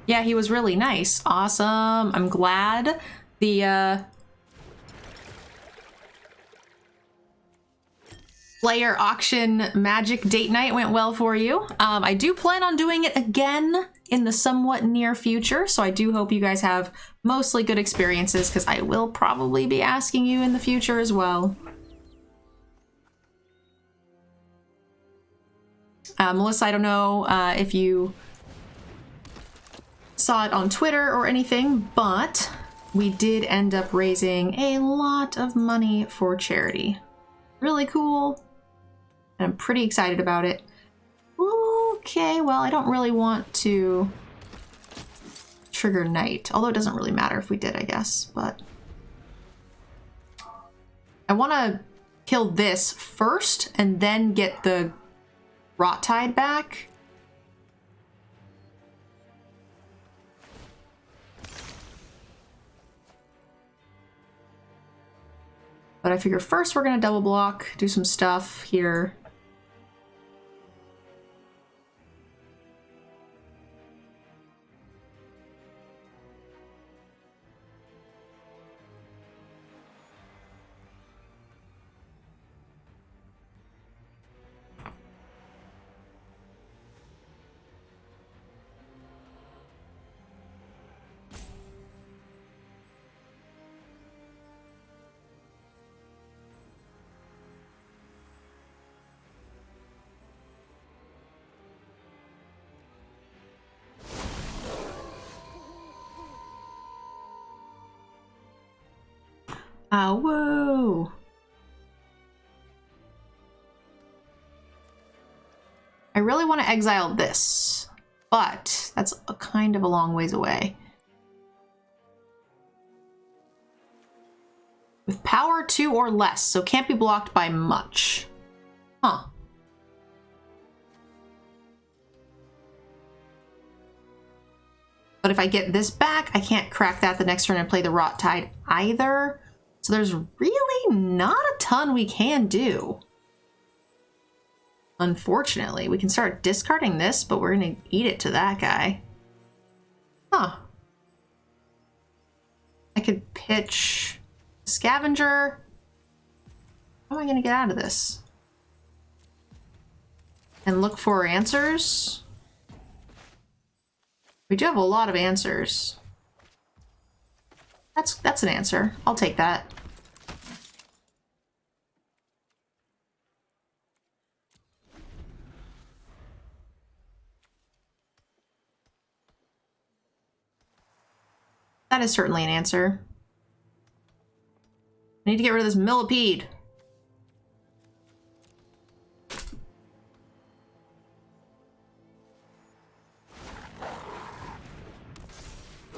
Yeah, he was really nice. Awesome. I'm glad the player auction magic date night went well for you. I do plan on doing it again in the somewhat near future, so I do hope you guys have mostly good experiences, because I will probably be asking you in the future as well. Melissa, I don't know if you saw it on Twitter or anything, but we did end up raising a lot of money for charity. Really cool. And I'm pretty excited about it. Okay, well, I don't really want to trigger night, although it doesn't really matter if we did, I guess, but I want to kill this first and then get the Rot Tide back. But I figure first we're going to double block, do some stuff here. Oh, whoa. I really want to exile this, but that's a kind of a long ways away. With power 2 or less, so can't be blocked by much. Huh. But if I get this back, I can't crack that the next turn and play the Rot Tide either. So there's really not a ton we can do. Unfortunately, we can start discarding this, but we're gonna eat it to that guy. Huh. I could pitch Scavenger. How am I gonna get out of this? And look for answers? We do have a lot of answers. That's an answer. I'll take that. That is certainly an answer. I need to get rid of this millipede.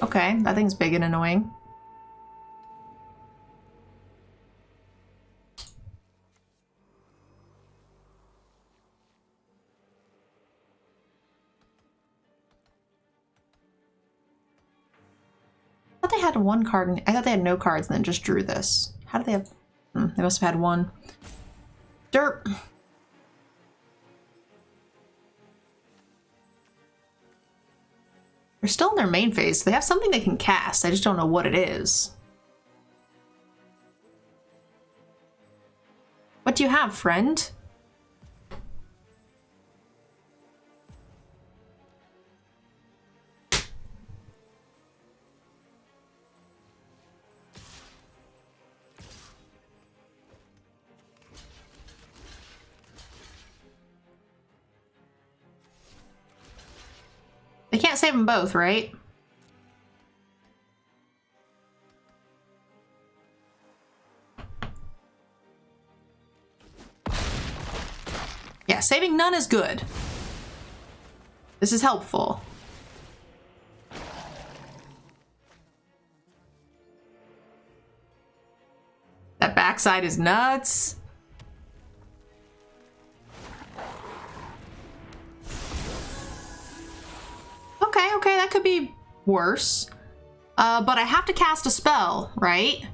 Okay, that thing's big and annoying. had one card. I thought they had no cards and then just drew this. How did they have... they must have had one. Derp. They're still in their main phase. So they have something they can cast. I just don't know what it is. What do you have, friend? They can't save them both, right? Yeah, saving none is good. This is helpful. That backside is nuts. Okay, that could be worse. But I have to cast a spell, right?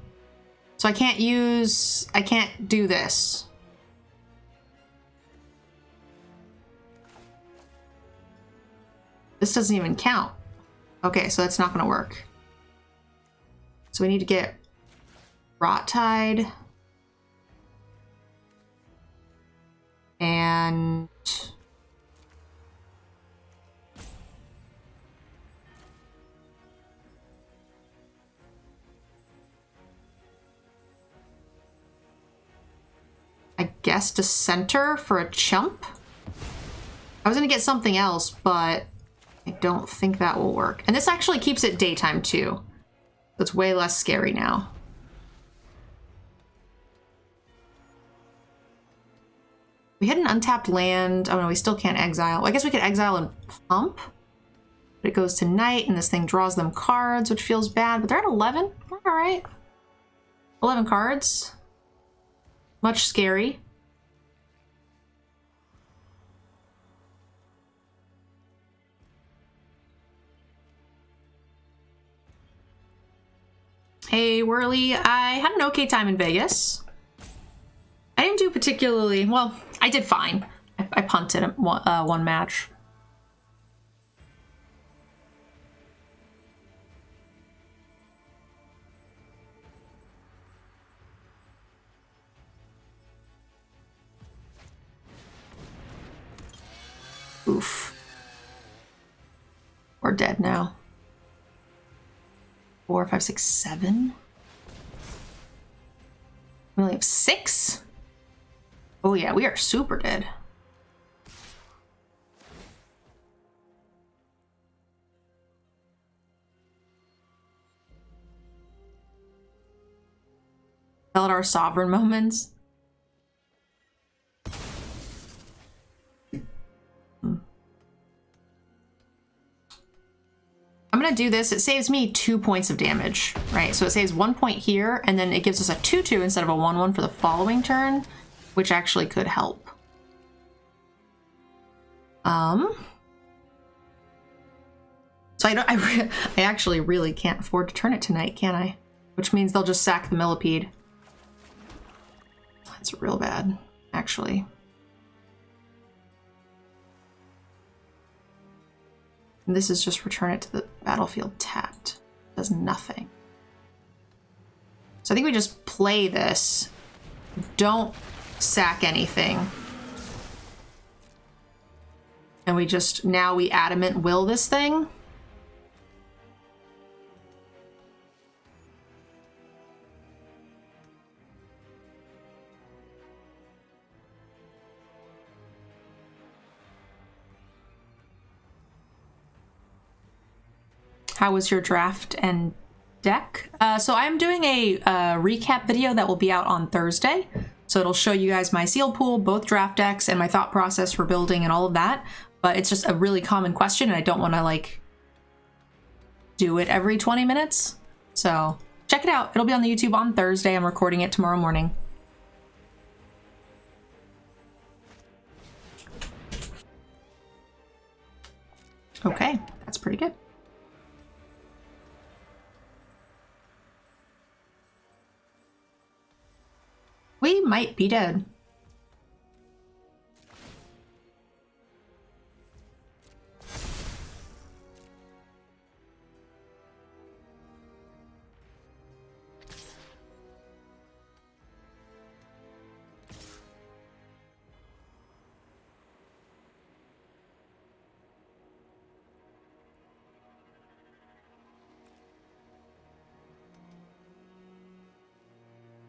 So I can't do this. This doesn't even count. Okay, so that's not gonna work. So we need to get Rot Tide. And... I guess to center for a chump? I was gonna get something else, but I don't think that will work. And this actually keeps it daytime too. So it's way less scary now. We had an untapped land. Oh no, we still can't exile. Well, I guess we could exile and pump. But it goes to night and this thing draws them cards, which feels bad. But they're at 11. All right. 11 cards. Much scary. Hey, Whirly. I had an okay time in Vegas. I didn't do particularly... Well, I did fine. I punted one match. Oof. We're dead now. 4, 5, 6, 7. We only have 6? Oh yeah, we are super dead. Felt our sovereign moments. I'm gonna do this. It saves me 2 points of damage, right? So it saves 1 point here, and then it gives us a 2/2 instead of a 1/1 for the following turn, which actually could help. So I actually really can't afford to turn it tonight, can I? Which means they'll just sack the millipede. That's real bad, actually. And this is just return it to the battlefield tapped. Does nothing. So I think we just play this. Don't sack anything. And we just, now we adamant will this thing. How was your draft and deck? So I'm doing a recap video that will be out on Thursday. So it'll show you guys my sealed pool, both draft decks, and my thought process for building and all of that. But it's just a really common question, and I don't want to like do it every 20 minutes. So check it out. It'll be on the YouTube on Thursday. I'm recording it tomorrow morning. Okay, that's pretty good. we might be dead.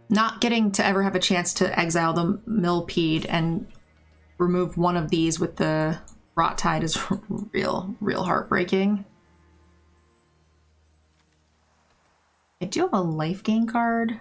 Not getting to ever have a chance to exile the millipede and remove one of these with the rot tide is real heartbreaking. I do have a life gain card.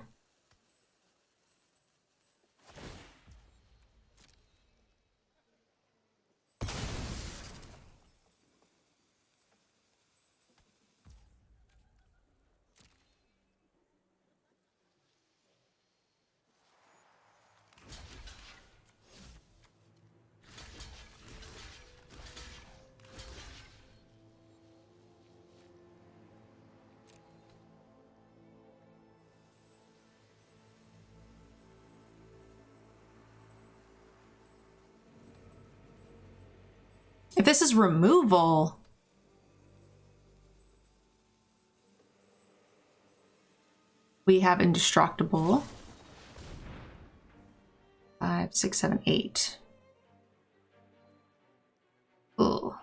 If this is removal, we have indestructible. 5, 6, 7, 8. Ugh.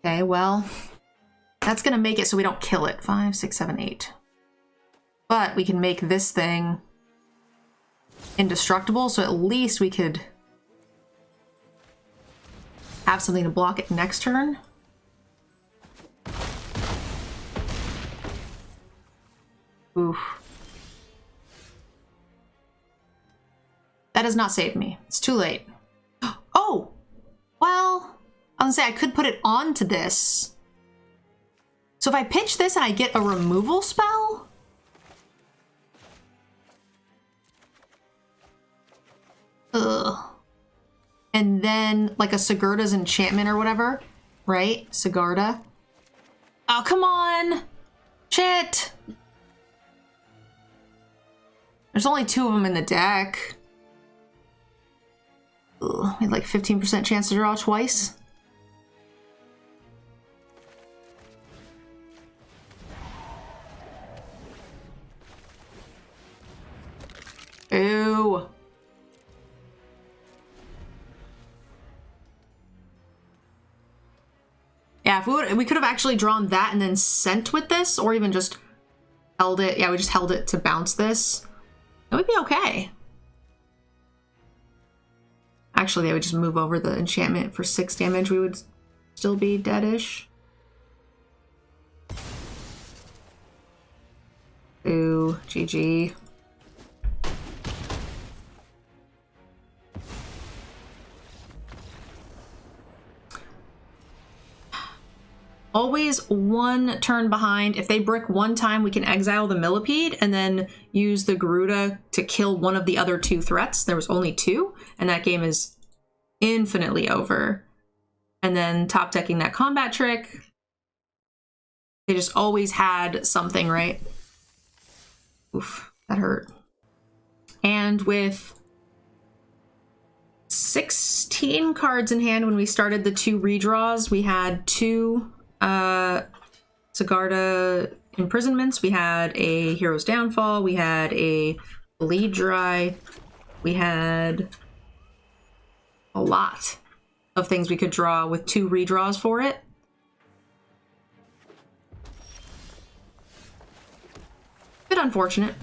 Okay, well, that's gonna make it so we don't kill it. 5, 6, 7, 8. But we can make this thing indestructible, so at least we could have something to block it next turn. Oof. That does not save me. It's too late. Oh! Well, I was gonna say I could put it onto this. So if I pitch this and I get a removal spell? Ugh. And then, like, a Sigarda's enchantment or whatever, right? Sigarda. Oh, come on! Shit! There's only 2 of them in the deck. Ugh, we had like 15% chance to draw twice. Ew. Yeah, if we could have actually drawn that and then sent with this, or even just held it. Yeah, we just held it to bounce this. It would be okay. Actually, they would just move over the enchantment for 6 damage. We would still be deadish. Ooh, GG. Always 1 turn behind. If they brick 1 time, we can exile the millipede and then use the Garuda to kill one of the other 2 threats. There was only 2, and that game is infinitely over. And then top decking that combat trick. They just always had something, right? Oof, that hurt. And with 16 cards in hand when we started the 2 redraws, we had 2 Sigarda imprisonments, we had a Hero's Downfall, we had a Bleed Dry, we had a lot of things we could draw with 2 redraws for it. Bit unfortunate.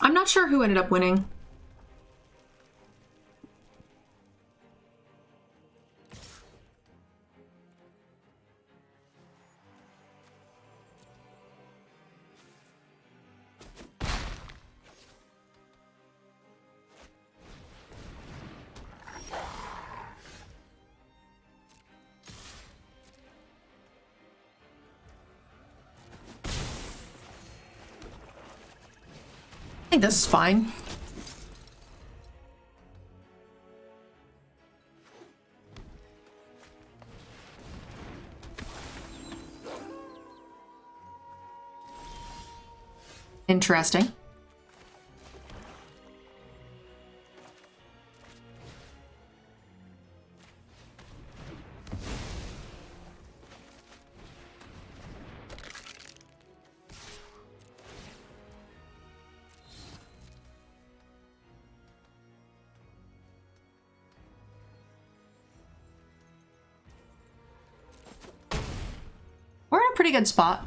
I'm not sure who ended up winning. I think this is fine. Interesting. We're in a pretty good spot.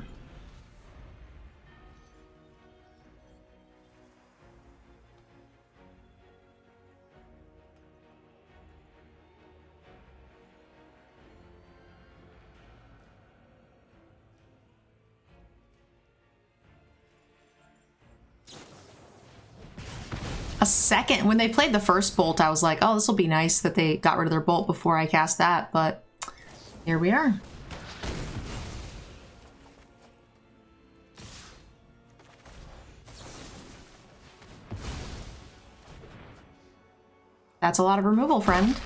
A second. When they played the first bolt, I was like, oh, this will be nice that they got rid of their bolt before I cast that, but here we are. That's a lot of removal, friend.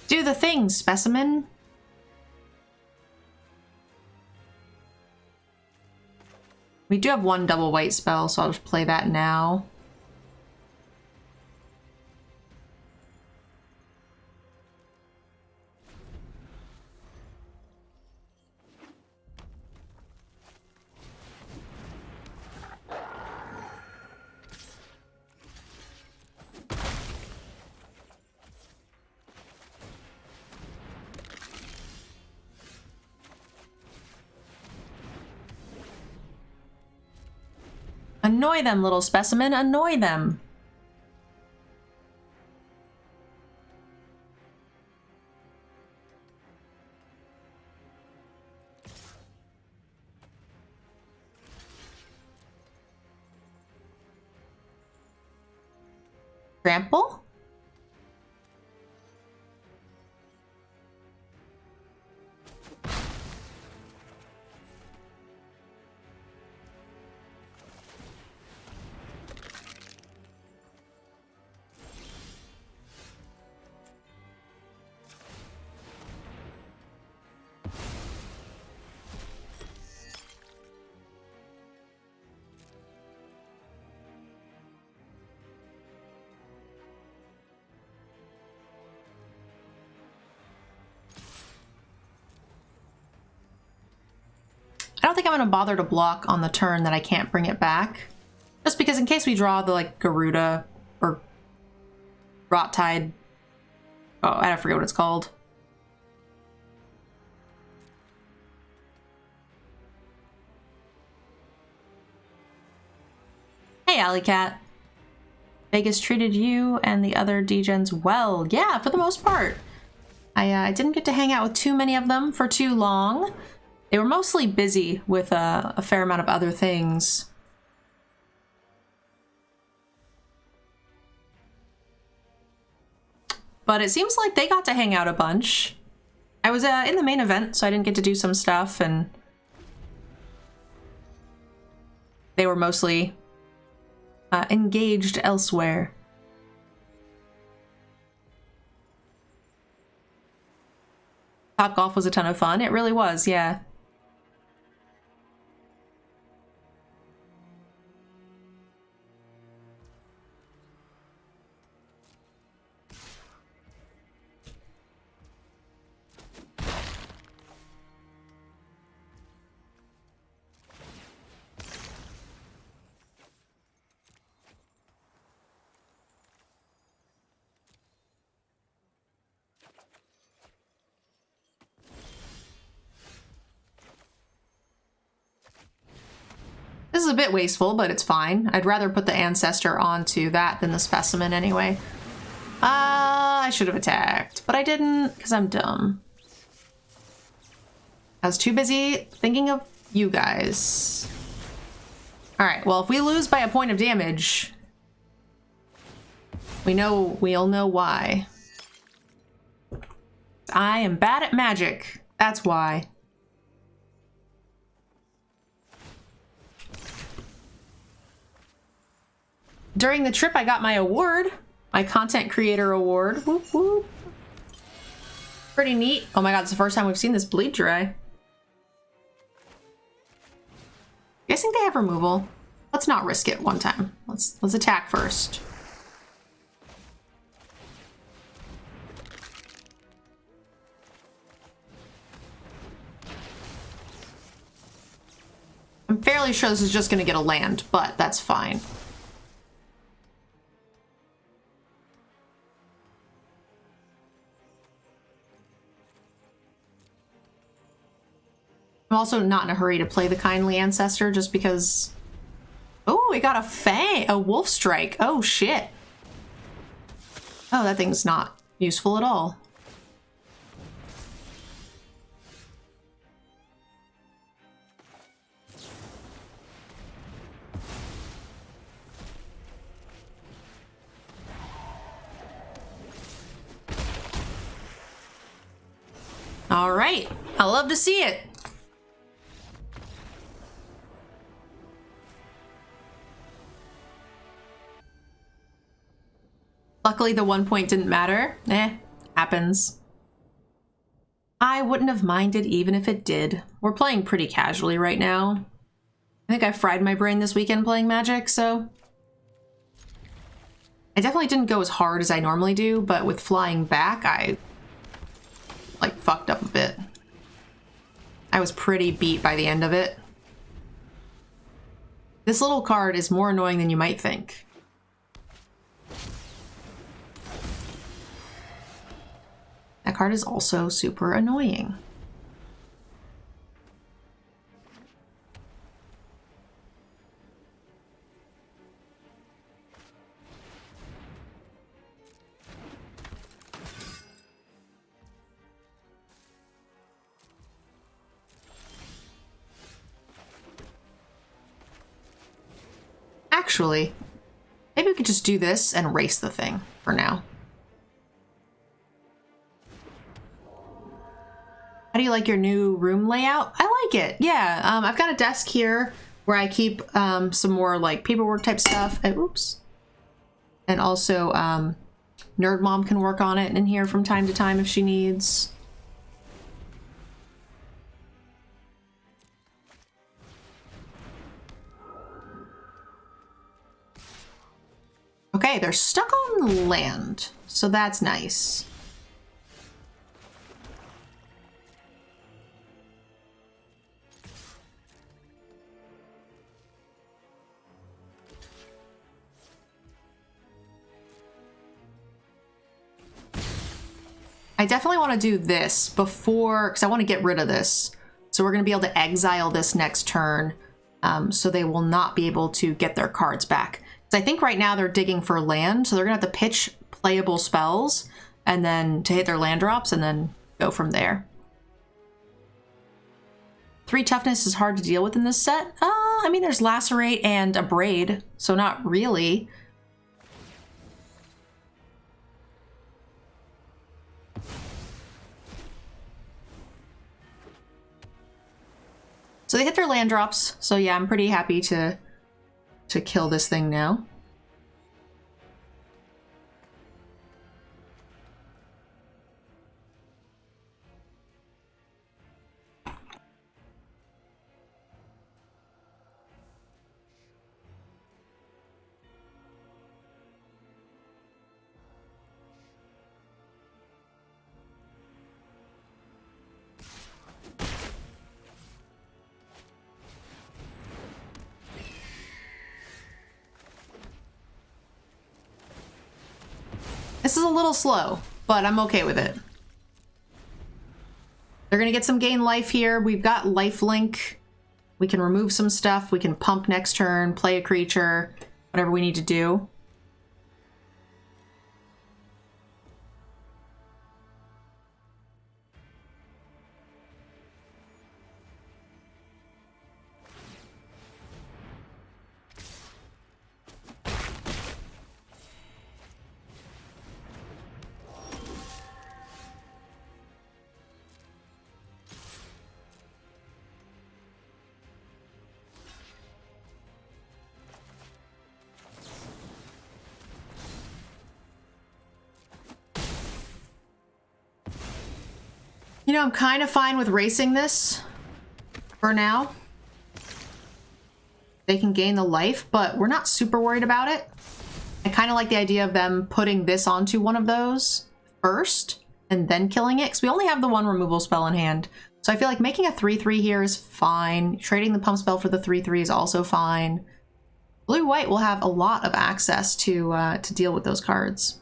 Do the thing, specimen. We do have one double white spell, so I'll just play that now. Annoy them, little specimen, annoy them. Trample? I don't think I'm going to bother to block on the turn that I can't bring it back. Just because in case we draw the, like, Garuda or Rot Tide. Oh, I forget what it's called. Hey, Alley Cat. Vegas treated you and the other degens well. Yeah, for the most part. I didn't get to hang out with too many of them for too long. They were mostly busy with a fair amount of other things. But it seems like they got to hang out a bunch. I was in the main event, so I didn't get to do some stuff, and they were mostly engaged elsewhere. Top Golf was a ton of fun. It really was, yeah. a bit wasteful, but it's fine. I'd rather put the Ancestor onto that than the Specimen anyway. I should have attacked, but I didn't because I'm dumb. I was too busy thinking of you guys. Alright, well, if we lose by a point of damage, we'll know why. I am bad at magic. That's why. During the trip, I got my award. My content creator award. Whoop, whoop. Pretty neat. Oh my god, it's the first time we've seen this bleed dry. You guys think they have removal? Let's not risk it one time. Let's attack first. I'm fairly sure this is just gonna get a land, but that's fine. I'm also not in a hurry to play the Kindly Ancestor just because... Oh, we got a wolf strike. Oh, shit. Oh, that thing's not useful at all. All right. I love to see it. Luckily, the 1 point didn't matter. Happens. I wouldn't have minded even if it did. We're playing pretty casually right now. I think I fried my brain this weekend playing Magic, so... I definitely didn't go as hard as I normally do, but with flying back, I... like, fucked up a bit. I was pretty beat by the end of it. This little card is more annoying than you might think. That card is also super annoying. Actually, maybe we could just do this and race the thing for now. How do you like your new room layout? I like it. Yeah, I've got a desk here where I keep some more like paperwork type stuff. And oops. And also Nerd Mom can work on it in here from time to time if she needs. Okay, they're stuck on land, so that's nice. I definitely want to do this before, because I want to get rid of this. So we're going to be able to exile this next turn, so they will not be able to get their cards back. So I think right now they're digging for land, so they're going to have to pitch playable spells and then to hit their land drops and then go from there. 3 toughness is hard to deal with in this set. I mean, there's Lacerate and a Braid, so not really. So they hit their land drops, so yeah, I'm pretty happy to kill this thing now. This is a little slow, but I'm okay with it. They're gonna get some gain life here. We've got lifelink. We can remove some stuff. We can pump next turn, play a creature, whatever we need to do. You know, I'm kind of fine with racing this for now. They can gain the life, but we're not super worried about it. I kind of like the idea of them putting this onto one of those first and then killing it, because we only have the one removal spell in hand. So I feel like making a 3/3 here is fine. Trading the pump spell for the 3/3 is also fine. Blue-white will have a lot of access to deal with those cards.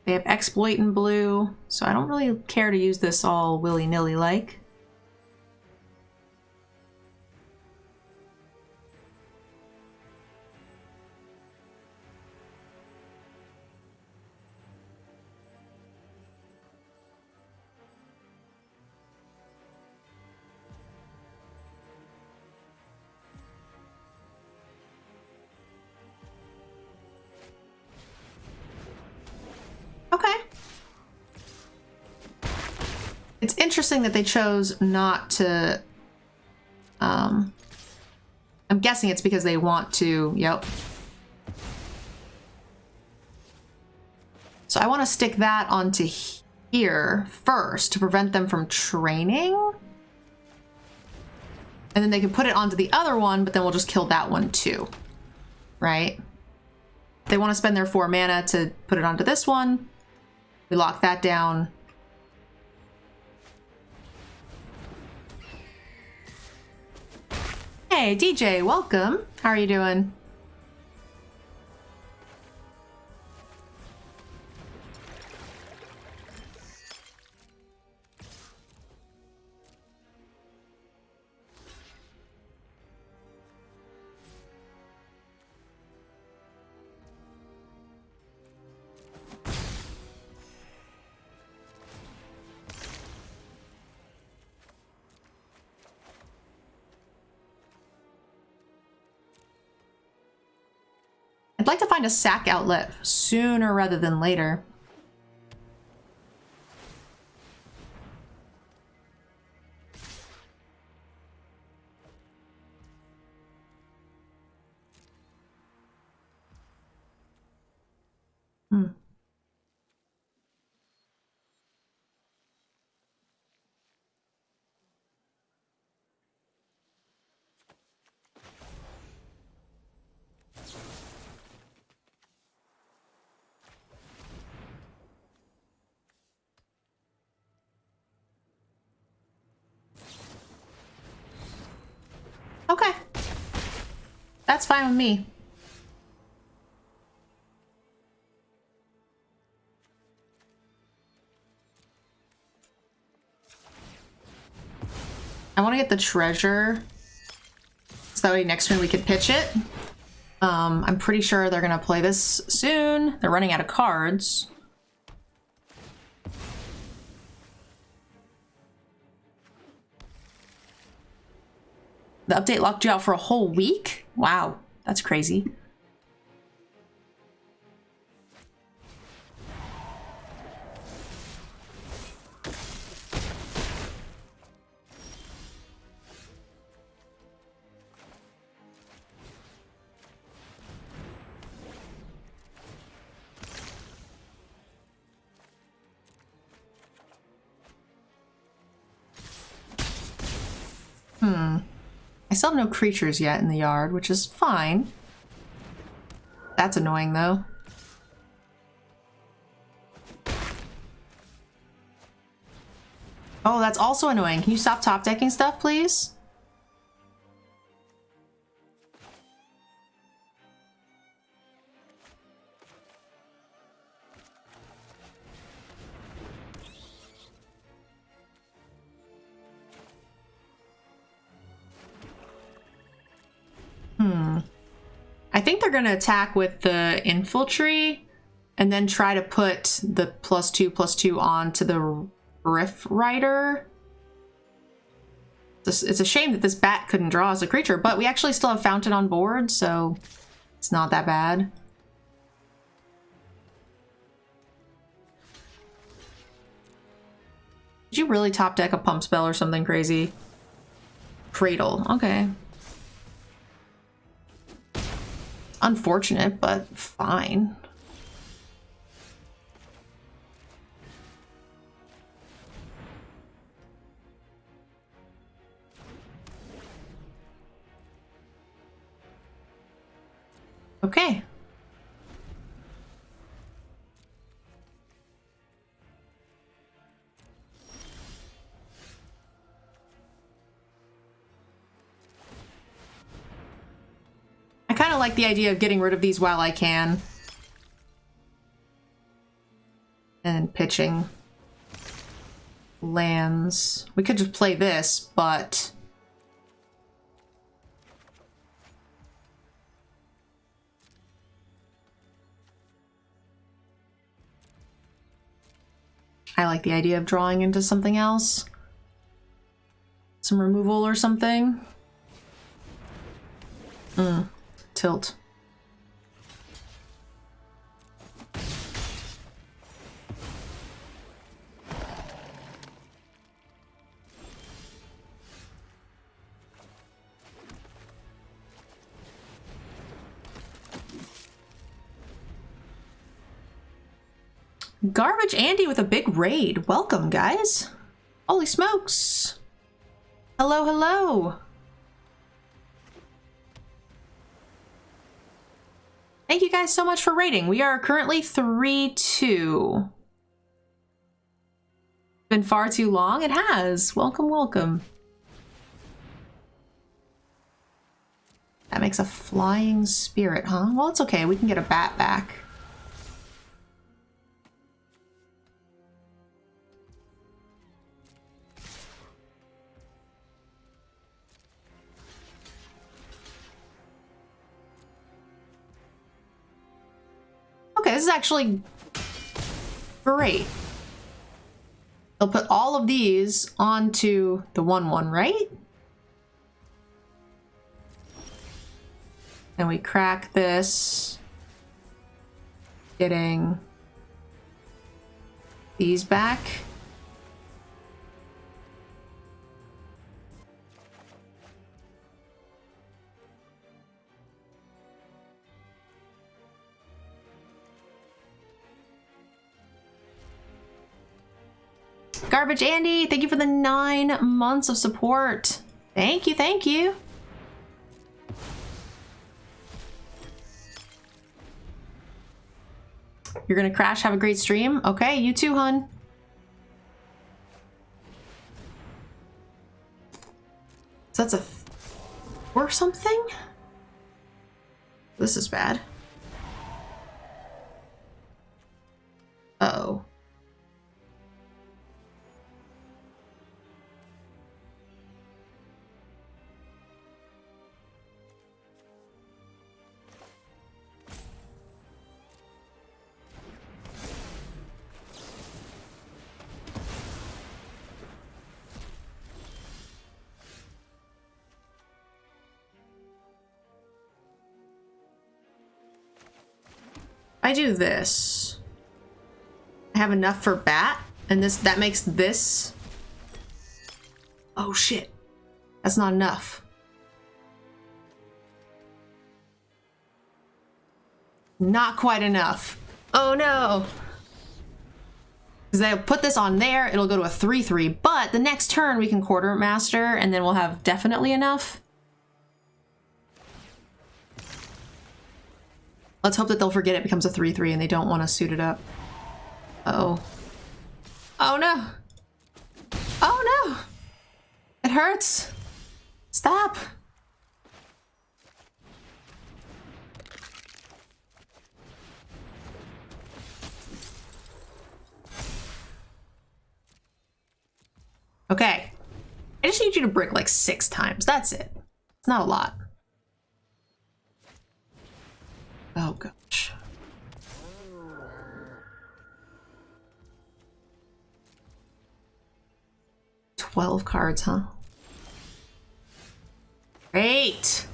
They have exploit in blue, so I don't really care to use this all willy-nilly like. Okay. It's interesting that they chose not to... I'm guessing it's because they want to... Yep. So I want to stick that onto here first to prevent them from training. And then they can put it onto the other one, but then we'll just kill that one too. Right? They want to spend their 4 mana to put it onto this one. We lock that down. Hey, DJ, welcome. How are you doing? I'd like to find a sack outlet sooner rather than later. Okay. That's fine with me. I want to get the treasure so that way next turn we could pitch it. I'm pretty sure they're going to play this soon. They're running out of cards. The update locked you out for a whole week? Wow, that's crazy. I still have no creatures yet in the yard, which is fine. That's annoying, though. Oh, that's also annoying. Can you stop top decking stuff, please? think they're going to attack with the infiltrate and then try to put the +2/+2 onto the Riff Rider. It's a shame that this bat couldn't draw as a creature, but we actually still have Fountain on board, so it's not that bad. Did you really top deck a pump spell or something crazy? Cradle, okay. Unfortunate, but fine. Okay. I kind of like the idea of getting rid of these while I can. And pitching lands. We could just play this, but... I like the idea of drawing into something else. Some removal or something. Tilt. Garbage Andy with a big raid. Welcome, guys. Holy smokes. Hello, hello. Thank you guys so much for raiding. We are currently 3-2. Been far too long? It has. Welcome, welcome. That makes a flying spirit, huh? Well, it's okay. We can get a bat back. Okay, this is actually great. They'll put all of these onto the 1/1, right? And we crack this, getting these back. Garbage Andy, thank you for the 9 months of support. Thank you, thank you. You're gonna crash, have a great stream? Okay, you too, hun. So that's a or something? This is bad. Uh-oh. I do this. I have enough for bat, and that makes this. Oh shit. That's not enough. Not quite enough. Oh no. Because they'll put this on there, it'll go to a 3/3, but the next turn we can quartermaster, and then we'll have definitely enough. Let's hope that they'll forget it becomes a 3/3 and they don't want to suit it up. Uh-oh. Oh no! Oh no! It hurts! Stop! Okay. I just need you to brick like 6 times. That's it. It's not a lot. Oh gosh. $12 cards, huh? Great.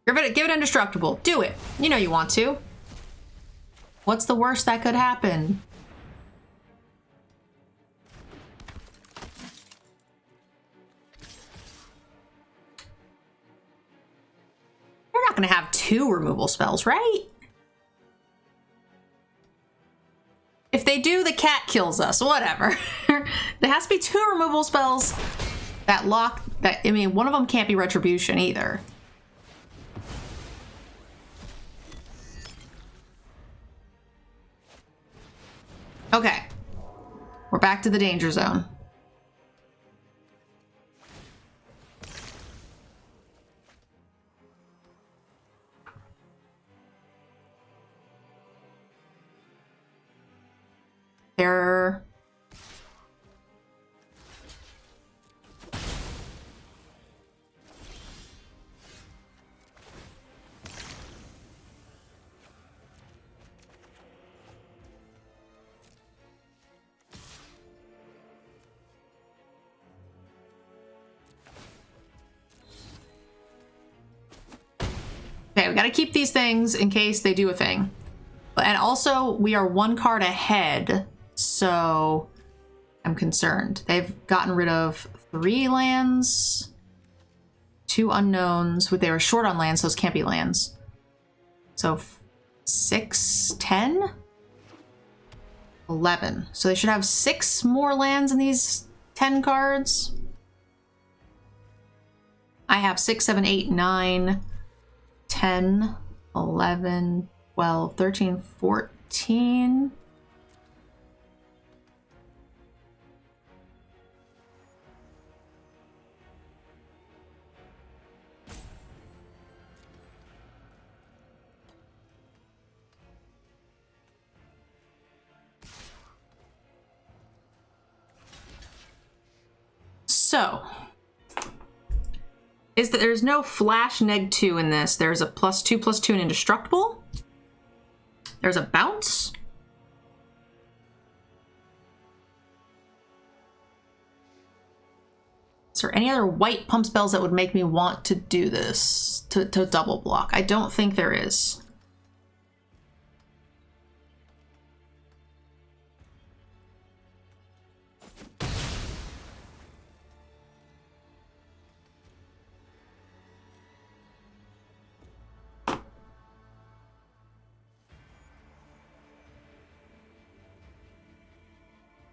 Give it indestructible. Do it. You know you want to. What's the worst that could happen? You're not gonna have 2 removal spells, right? If they do, the cat kills us. Whatever. There has to be 2 removal spells that lock that. I mean, one of them can't be retribution either. Okay. We're back to the danger zone. There. Okay, we gotta keep these things in case they do a thing. And also, we are 1 card ahead, so I'm concerned. They've gotten rid of 3 lands, 2 unknowns. They were short on lands, so those can't be lands. So 6, 10, 11. So they should have 6 more lands in these 10 cards. I have 6, 7, 8, 9, 10, 11, 12, 13, 14. So, is that there's no flash -2 in this. There's a +2/+2 and indestructible. There's a bounce. Is there any other white pump spells that would make me want to do this, to double block? I don't think there is.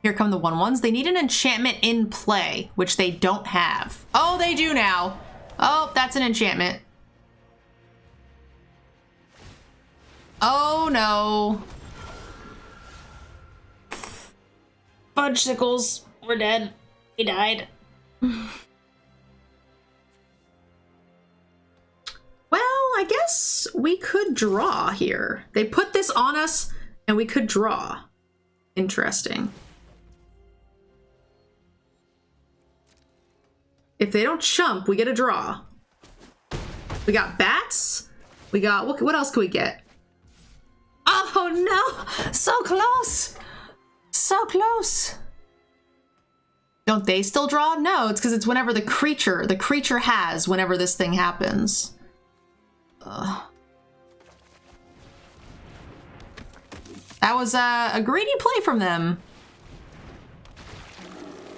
Here come the 1/1s. They need an enchantment in play, which they don't have. Oh, they do now. Oh, that's an enchantment. Oh, no. Fudgesicles. We're dead. He died. Well, I guess we could draw here. They put this on us, and we could draw. Interesting. If they don't chump, we get a draw. We got bats. We got, what else can we get? Oh no, so close. So close. Don't they still draw? No, it's because it's whenever the creature has whenever this thing happens. That was a greedy play from them.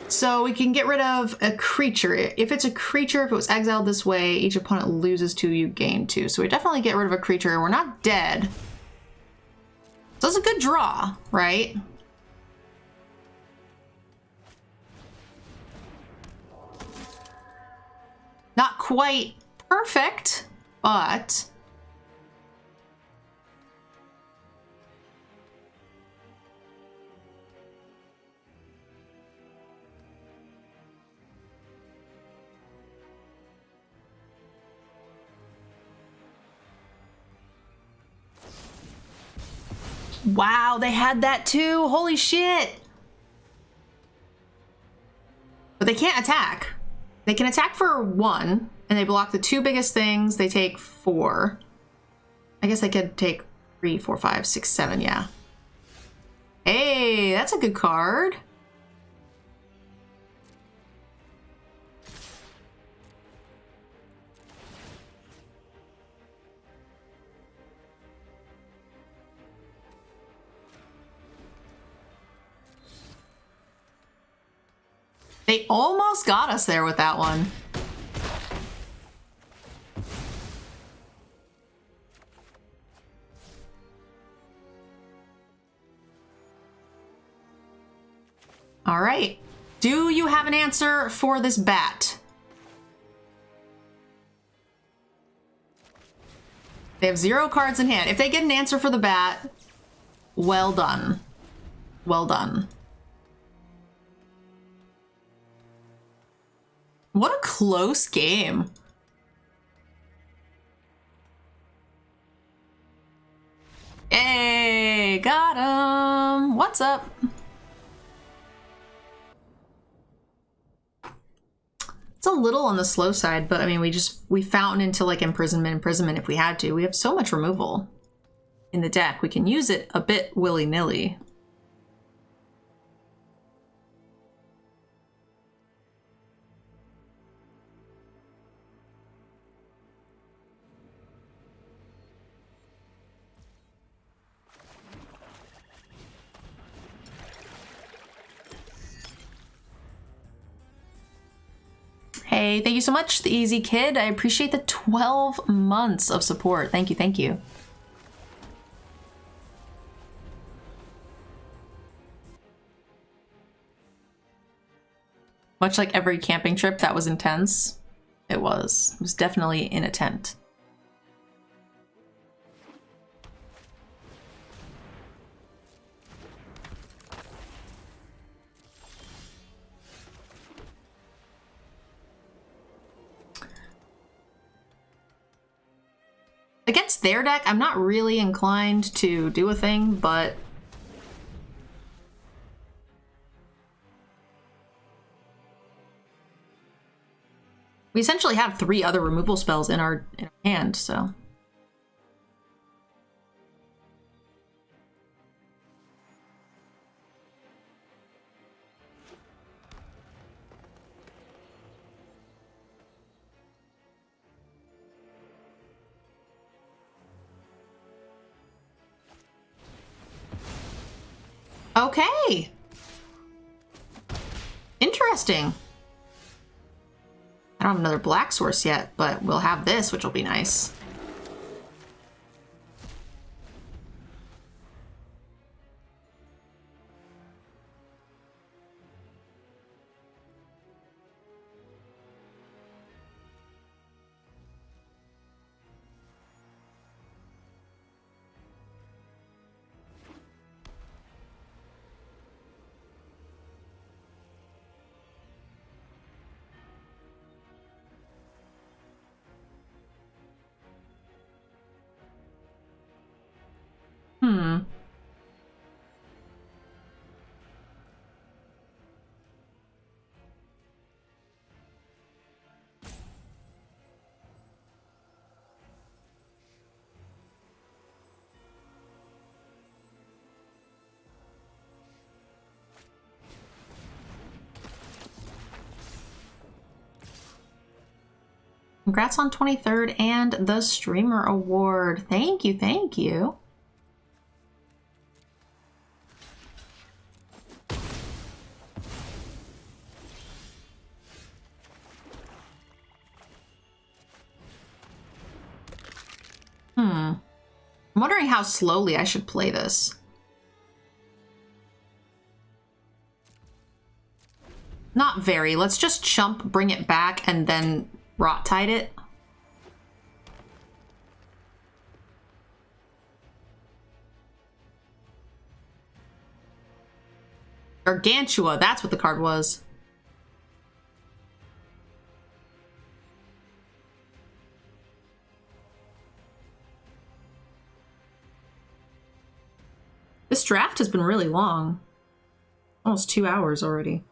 So we can get rid of a creature. If it's a creature, if it was exiled this way, each opponent loses 2, you gain 2. So we definitely get rid of a creature. We're not dead. So it's a good draw, right? Not quite perfect, but... Wow, they had that too. Holy shit. But they can't attack. They can attack for 1, and they block the 2 biggest things. They take 4. I guess they could take 3, 4, 5, 6, 7, yeah. Hey, that's a good card. They almost got us there with that one. All right. Do you have an answer for this bat? They have 0 cards in hand. If they get an answer for the bat, well done. Well done. What a close game. Hey, got him. What's up? It's a little on the slow side, but I mean, we fountain into like imprisonment if we had to. We have so much removal in the deck. We can use it a bit willy-nilly. Hey, thank you so much, The Easy Kid. I appreciate the 12 months of support. Thank you, thank you. Much like every camping trip, that was intense. It was. It was definitely in a tent. Against their deck, I'm not really inclined to do a thing, but we essentially have 3 other removal spells in our hand, so. Okay. Interesting. I don't have another black source yet, but we'll have this, which will be nice. Congrats on 23rd and the Streamer Award. Thank you, thank you. I'm wondering how slowly I should play this. Not very. Let's just chump, bring it back, and then rot tide it. Gargantua, that's what the card was. This draft has been really long. Almost 2 hours already.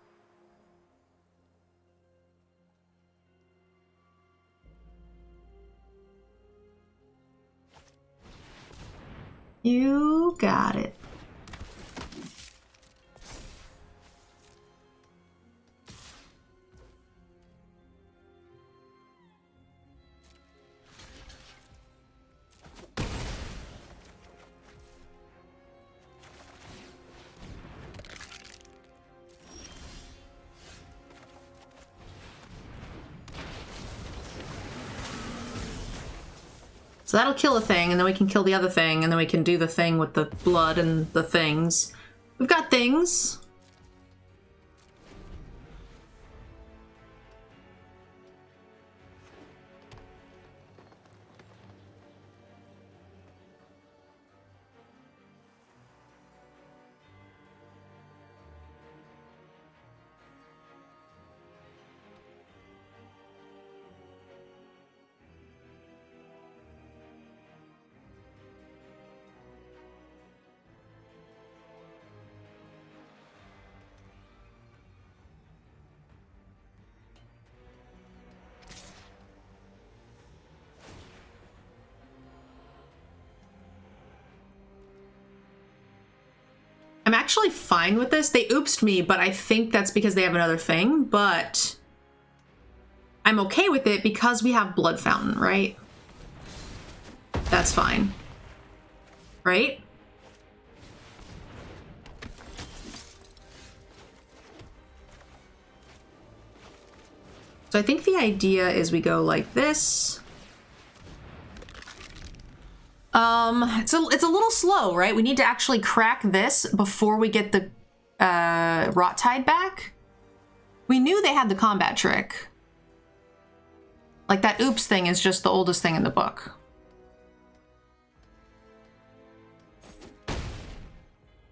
You got it. So that'll kill a thing, and then we can kill the other thing, and then we can do the thing with the blood and the things. We've got things. I'm actually fine with this. They oopsed me, but I think that's because they have another thing, but I'm okay with it because we have Blood Fountain, right? That's fine. Right? So I think the idea is we go like this. It's a little slow, right? We need to actually crack this before we get the Rot Tide back. We knew they had the combat trick. Like, that oops thing is just the oldest thing in the book.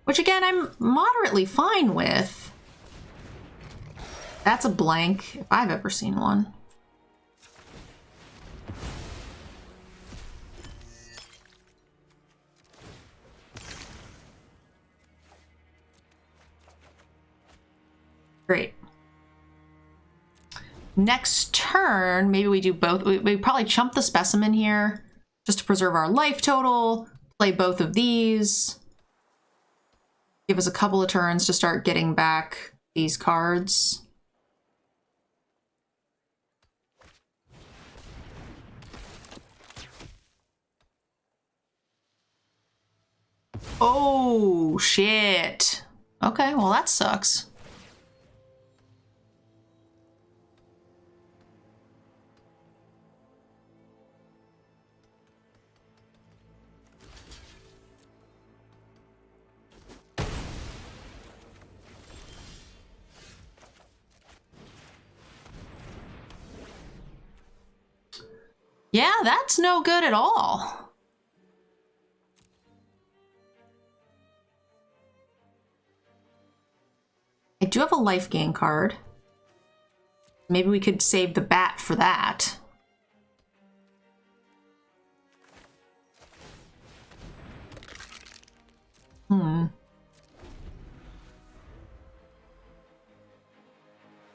Which, again, I'm moderately fine with. That's a blank, if I've ever seen one. Great. Next turn, maybe we do both. We probably chump the specimen here just to preserve our life total. Play both of these. Give us a couple of turns to start getting back these cards. Oh, shit. Okay, well, that sucks. Yeah, that's no good at all. I do have a life gain card. Maybe we could save the bat for that.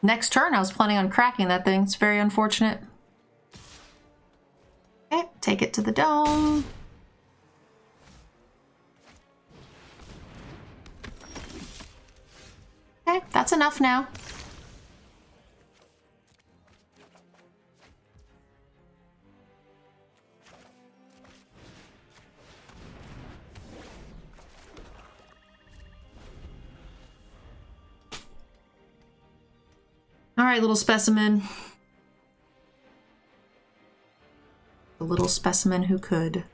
Next turn, I was planning on cracking that thing. It's very unfortunate. Okay, take it to the dome. Okay, that's enough now. All right, little specimen. The little specimen who could.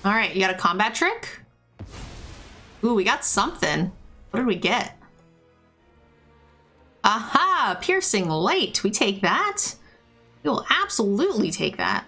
All right, you got a combat trick? Ooh, we got something. What did we get? Aha! Piercing light. We take that. We will absolutely take that.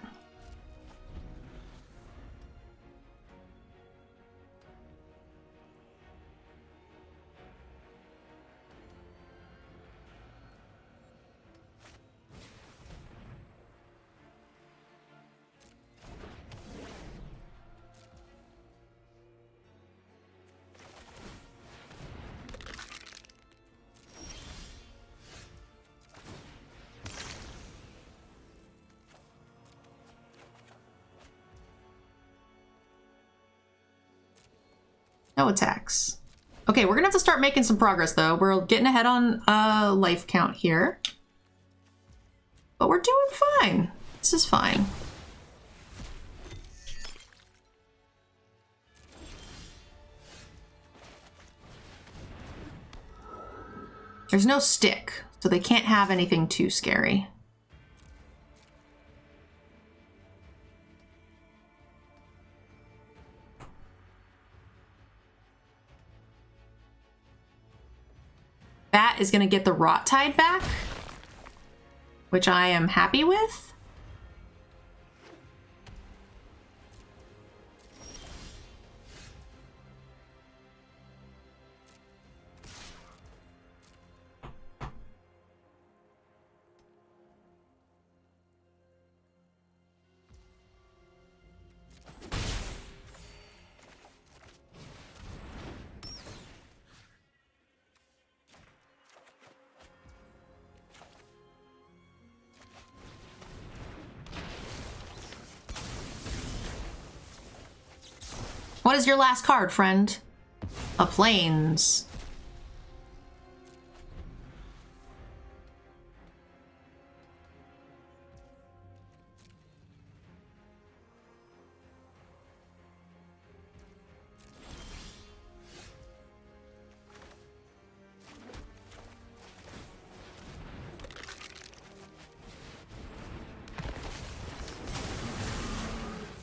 No attacks. Okay, we're gonna have to start making some progress though. We're getting ahead on life count here. But we're doing fine. This is fine. There's no stick, so they can't have anything too scary. Bat is gonna get the Rot Tide back, which I am happy with. What is your last card, friend? A Plains.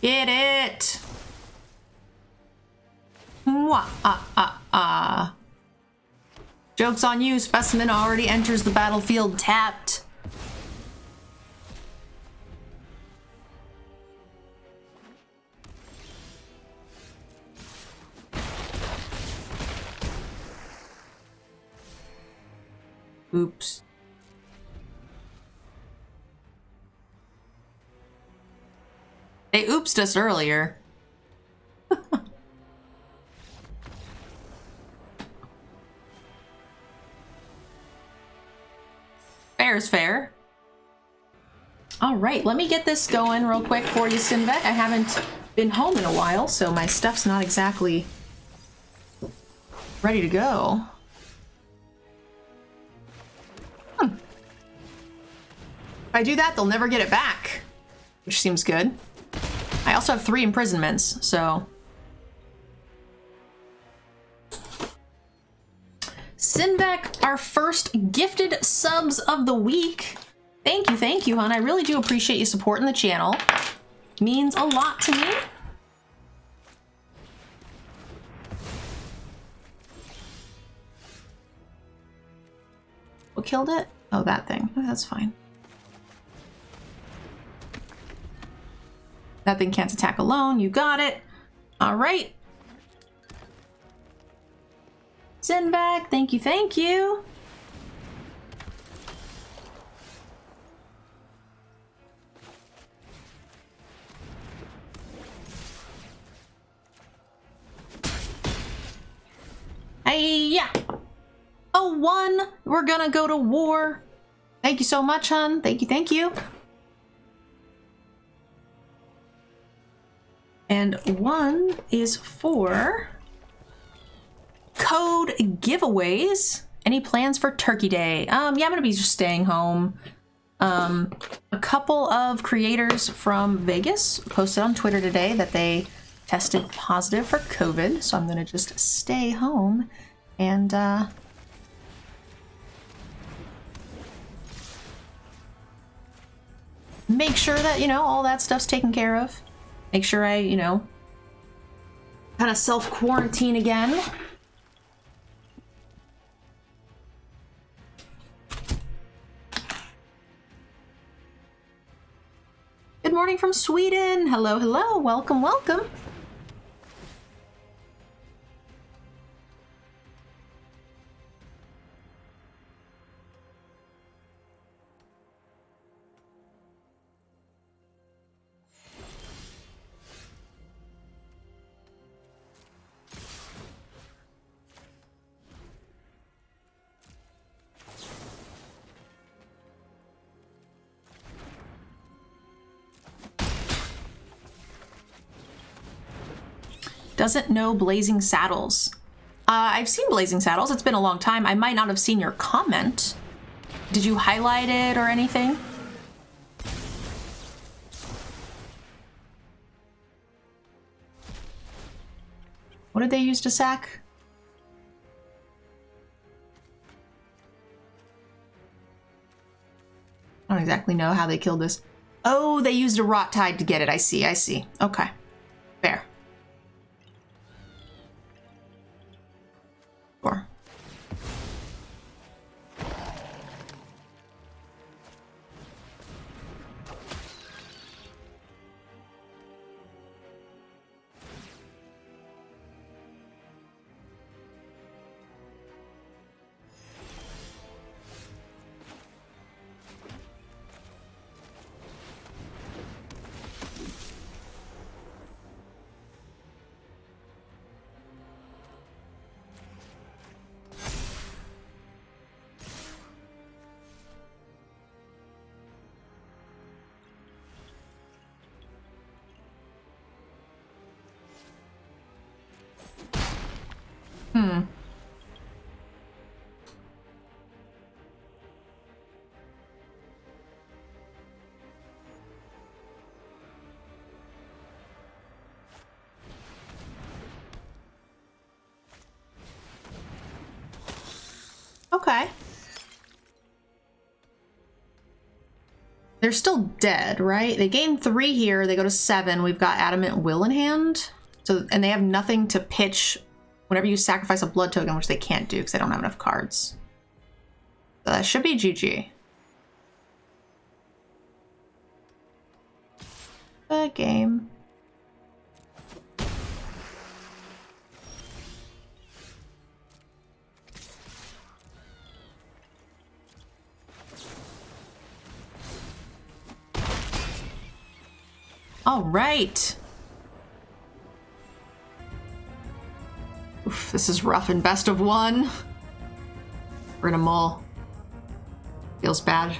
Get it! Joke's on you, Specimen already enters the battlefield tapped. Oops. They oopsed us earlier. Fair is fair. All right, let me get this going real quick for you, Sinvet. I haven't been home in a while, so my stuff's not exactly ready to go. If I do that, they'll never get it back, which seems good. I also have 3 imprisonments, so... Sinvek, our first gifted subs of the week. Thank you, hon. I really do appreciate you supporting the channel. Means a lot to me. What killed it? Oh, that thing. Oh, that's fine. That thing can't attack alone. You got it. All right. Sinvek, thank you. Hey, yeah. Oh, 1. We're gonna go to war. Thank you so much, hun. Thank you. And 1 is for code giveaways. Any plans for Turkey Day? Yeah, I'm gonna be just staying home. A couple of creators from Vegas posted on Twitter today that they tested positive for COVID, so I'm gonna just stay home and make sure that, you know, all that stuff's taken care of. Make sure I, you know, kind of self-quarantine again. Good morning from Sweden. Hello. Welcome. Doesn't know Blazing Saddles. I've seen Blazing Saddles. It's been a long time. I might not have seen your comment. Did you highlight it or anything? What did they use to sack? I don't exactly know how they killed this. Oh, they used a Rot Tide to get it. I see, I see. Okay. Fair. Sure. Okay. They're still dead, right? They gain 3 here. They go to 7. We've got Adamant Will in hand. So, and they have nothing to pitch whenever you sacrifice a blood token, which they can't do because they don't have enough cards. So that should be GG. The game. All right. Oof, this is rough in best of 1. We're gonna mull. Feels bad.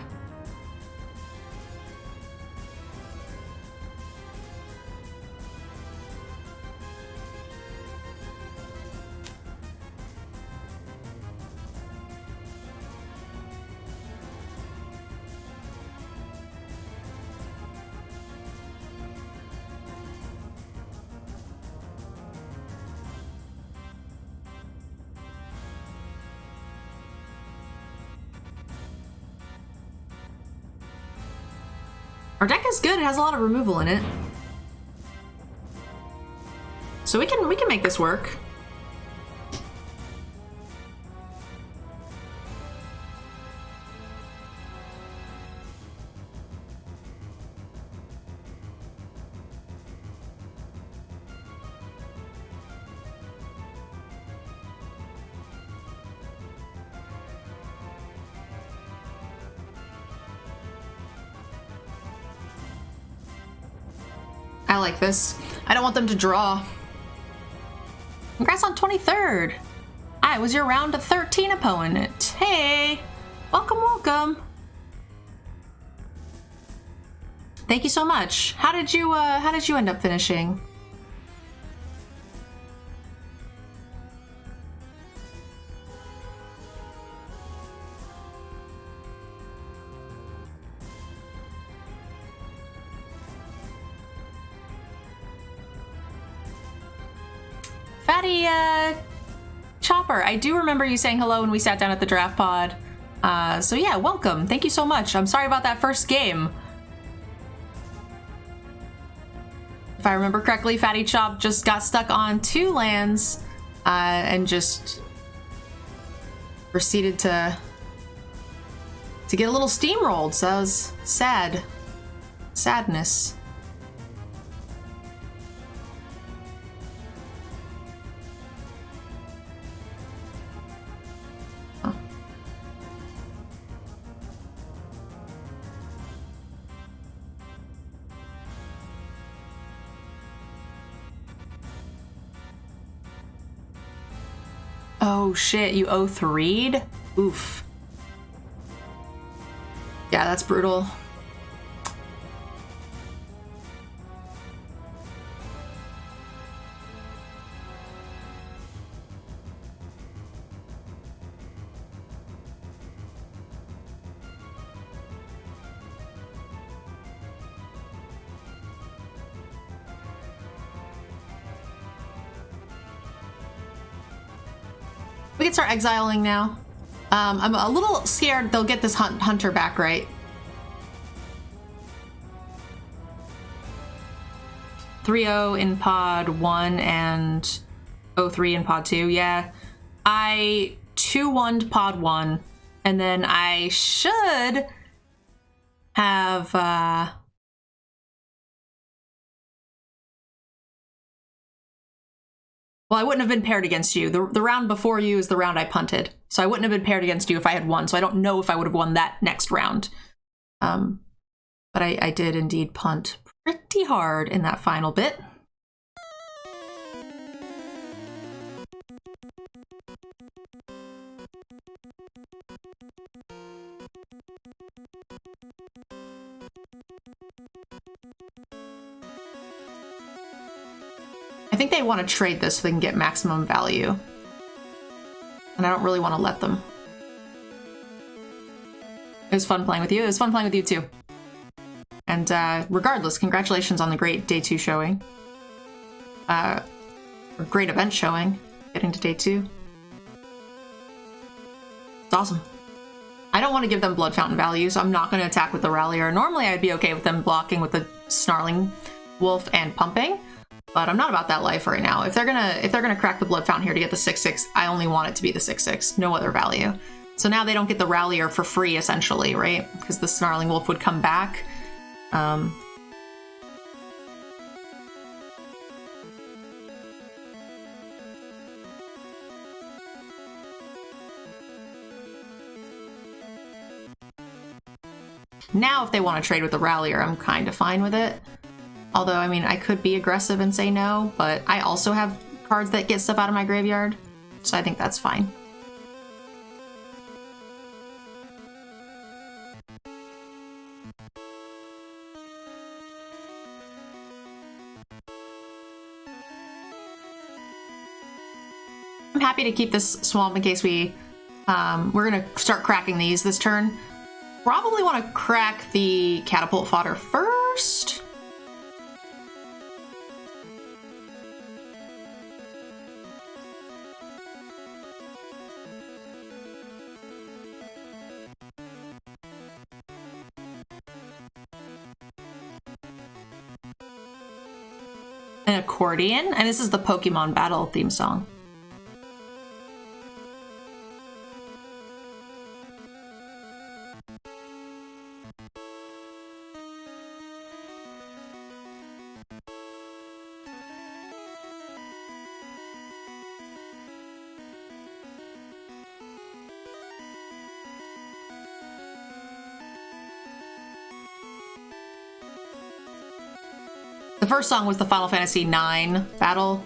Our deck is good. It has a lot of removal in it. So we can make this work. I like this. I don't want them to draw. Congrats on 23rd. I was your round of 13 opponent. Hey, welcome, welcome. Thank you so much. How did you end up finishing? Fatty, Chopper, I do remember you saying hello when we sat down at the draft pod. So yeah, welcome. Thank you so much. I'm sorry about that first game. If I remember correctly, Fatty Chop just got stuck on 2 lands and just proceeded to get a little steamrolled. So that was sad. Sadness. Oh shit, you 0-3'd? Oof. Yeah, that's brutal. We can start exiling now. I'm a little scared they'll get this hunter back, right? 3-0 in pod 1 and 0-3 in pod 2. Yeah, I 2-1'd pod 1, and then I should have well, I wouldn't have been paired against you. The round before you is the round I punted, so I wouldn't have been paired against you if I had won. So I don't know if I would have won that next round. But I did indeed punt pretty hard in that final bit. I think they want to trade this so they can get maximum value. And I don't really want to let them. It was fun playing with you. It was fun playing with you too. And regardless, congratulations on the great day 2 showing. Great event showing, getting to day 2. It's awesome. I don't want to give them Blood Fountain value, so I'm not going to attack with the Rallier. Normally I'd be okay with them blocking with the Snarling Wolf and pumping, but I'm not about that life right now. If they're gonna crack the Blood Fountain here to get the 6/6, I only want it to be the 6/6, no other value. So now they don't get the Rallier for free, essentially, right? Because the Snarling Wolf would come back. Now, if they want to trade with the Rallier, I'm kind of fine with it. Although, I mean, I could be aggressive and say no, but I also have cards that get stuff out of my graveyard, so I think that's fine. I'm happy to keep this swamp in case we're gonna start cracking these this turn. Probably want to crack the catapult fodder first. An accordion, and this is the Pokemon battle theme song. The first song was the Final Fantasy IX battle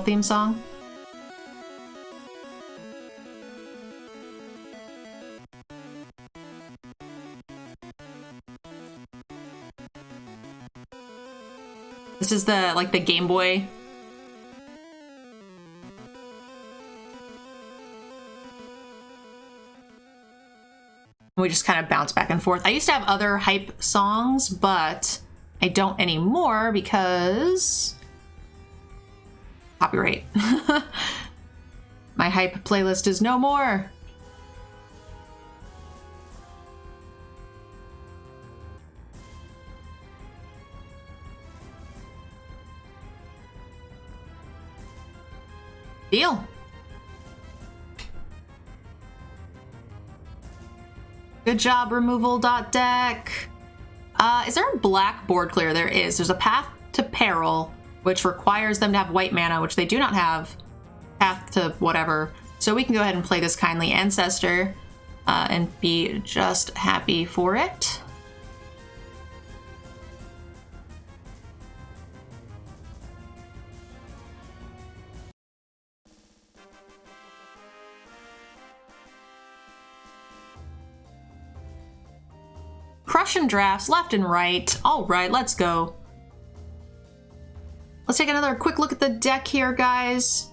theme song. This is the Game Boy. We just kind of bounce back and forth. I used to have other hype songs, but I don't anymore because copyright. My hype playlist is no more. Deal. Good job, removal.deck. Is there a black board clear? There is. There's a Path to Peril, which requires them to have white mana, which they do not have. Path to whatever. So we can go ahead and play this Kindly Ancestor and be just happy for it. Crushing drafts left and right. All right, let's go. Let's take another quick look at the deck here, guys.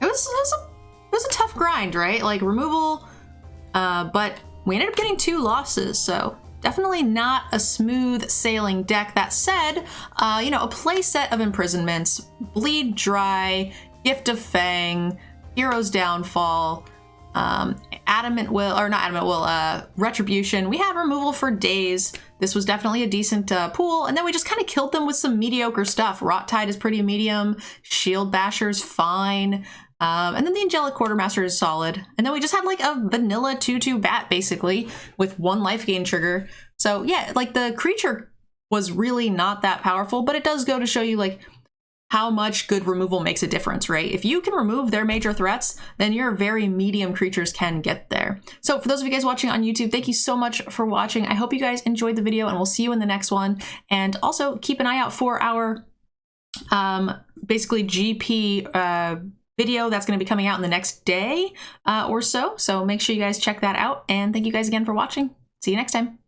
It was a tough grind, right? Like removal, but we ended up getting 2 losses, so definitely not a smooth sailing deck. That said, you know, a play set of imprisonments, bleed dry, Gift of Fang, Hero's Downfall, Adamant Will, or not Adamant Will, Retribution. We had removal for days. This was definitely a decent pool, and then we just kind of killed them with some mediocre stuff. Rot Tide is pretty medium, Shield Basher's fine, and then the Angelic Quartermaster is solid. And then we just had like a vanilla 2/2 bat, basically, with 1 life gain trigger. So yeah, like the creature was really not that powerful, but it does go to show you like how much good removal makes a difference, right? If you can remove their major threats, then your very medium creatures can get there. So for those of you guys watching on YouTube, thank you so much for watching. I hope you guys enjoyed the video, and we'll see you in the next one. And also keep an eye out for our basically GP video that's going to be coming out in the next day or so. So make sure you guys check that out. And thank you guys again for watching. See you next time.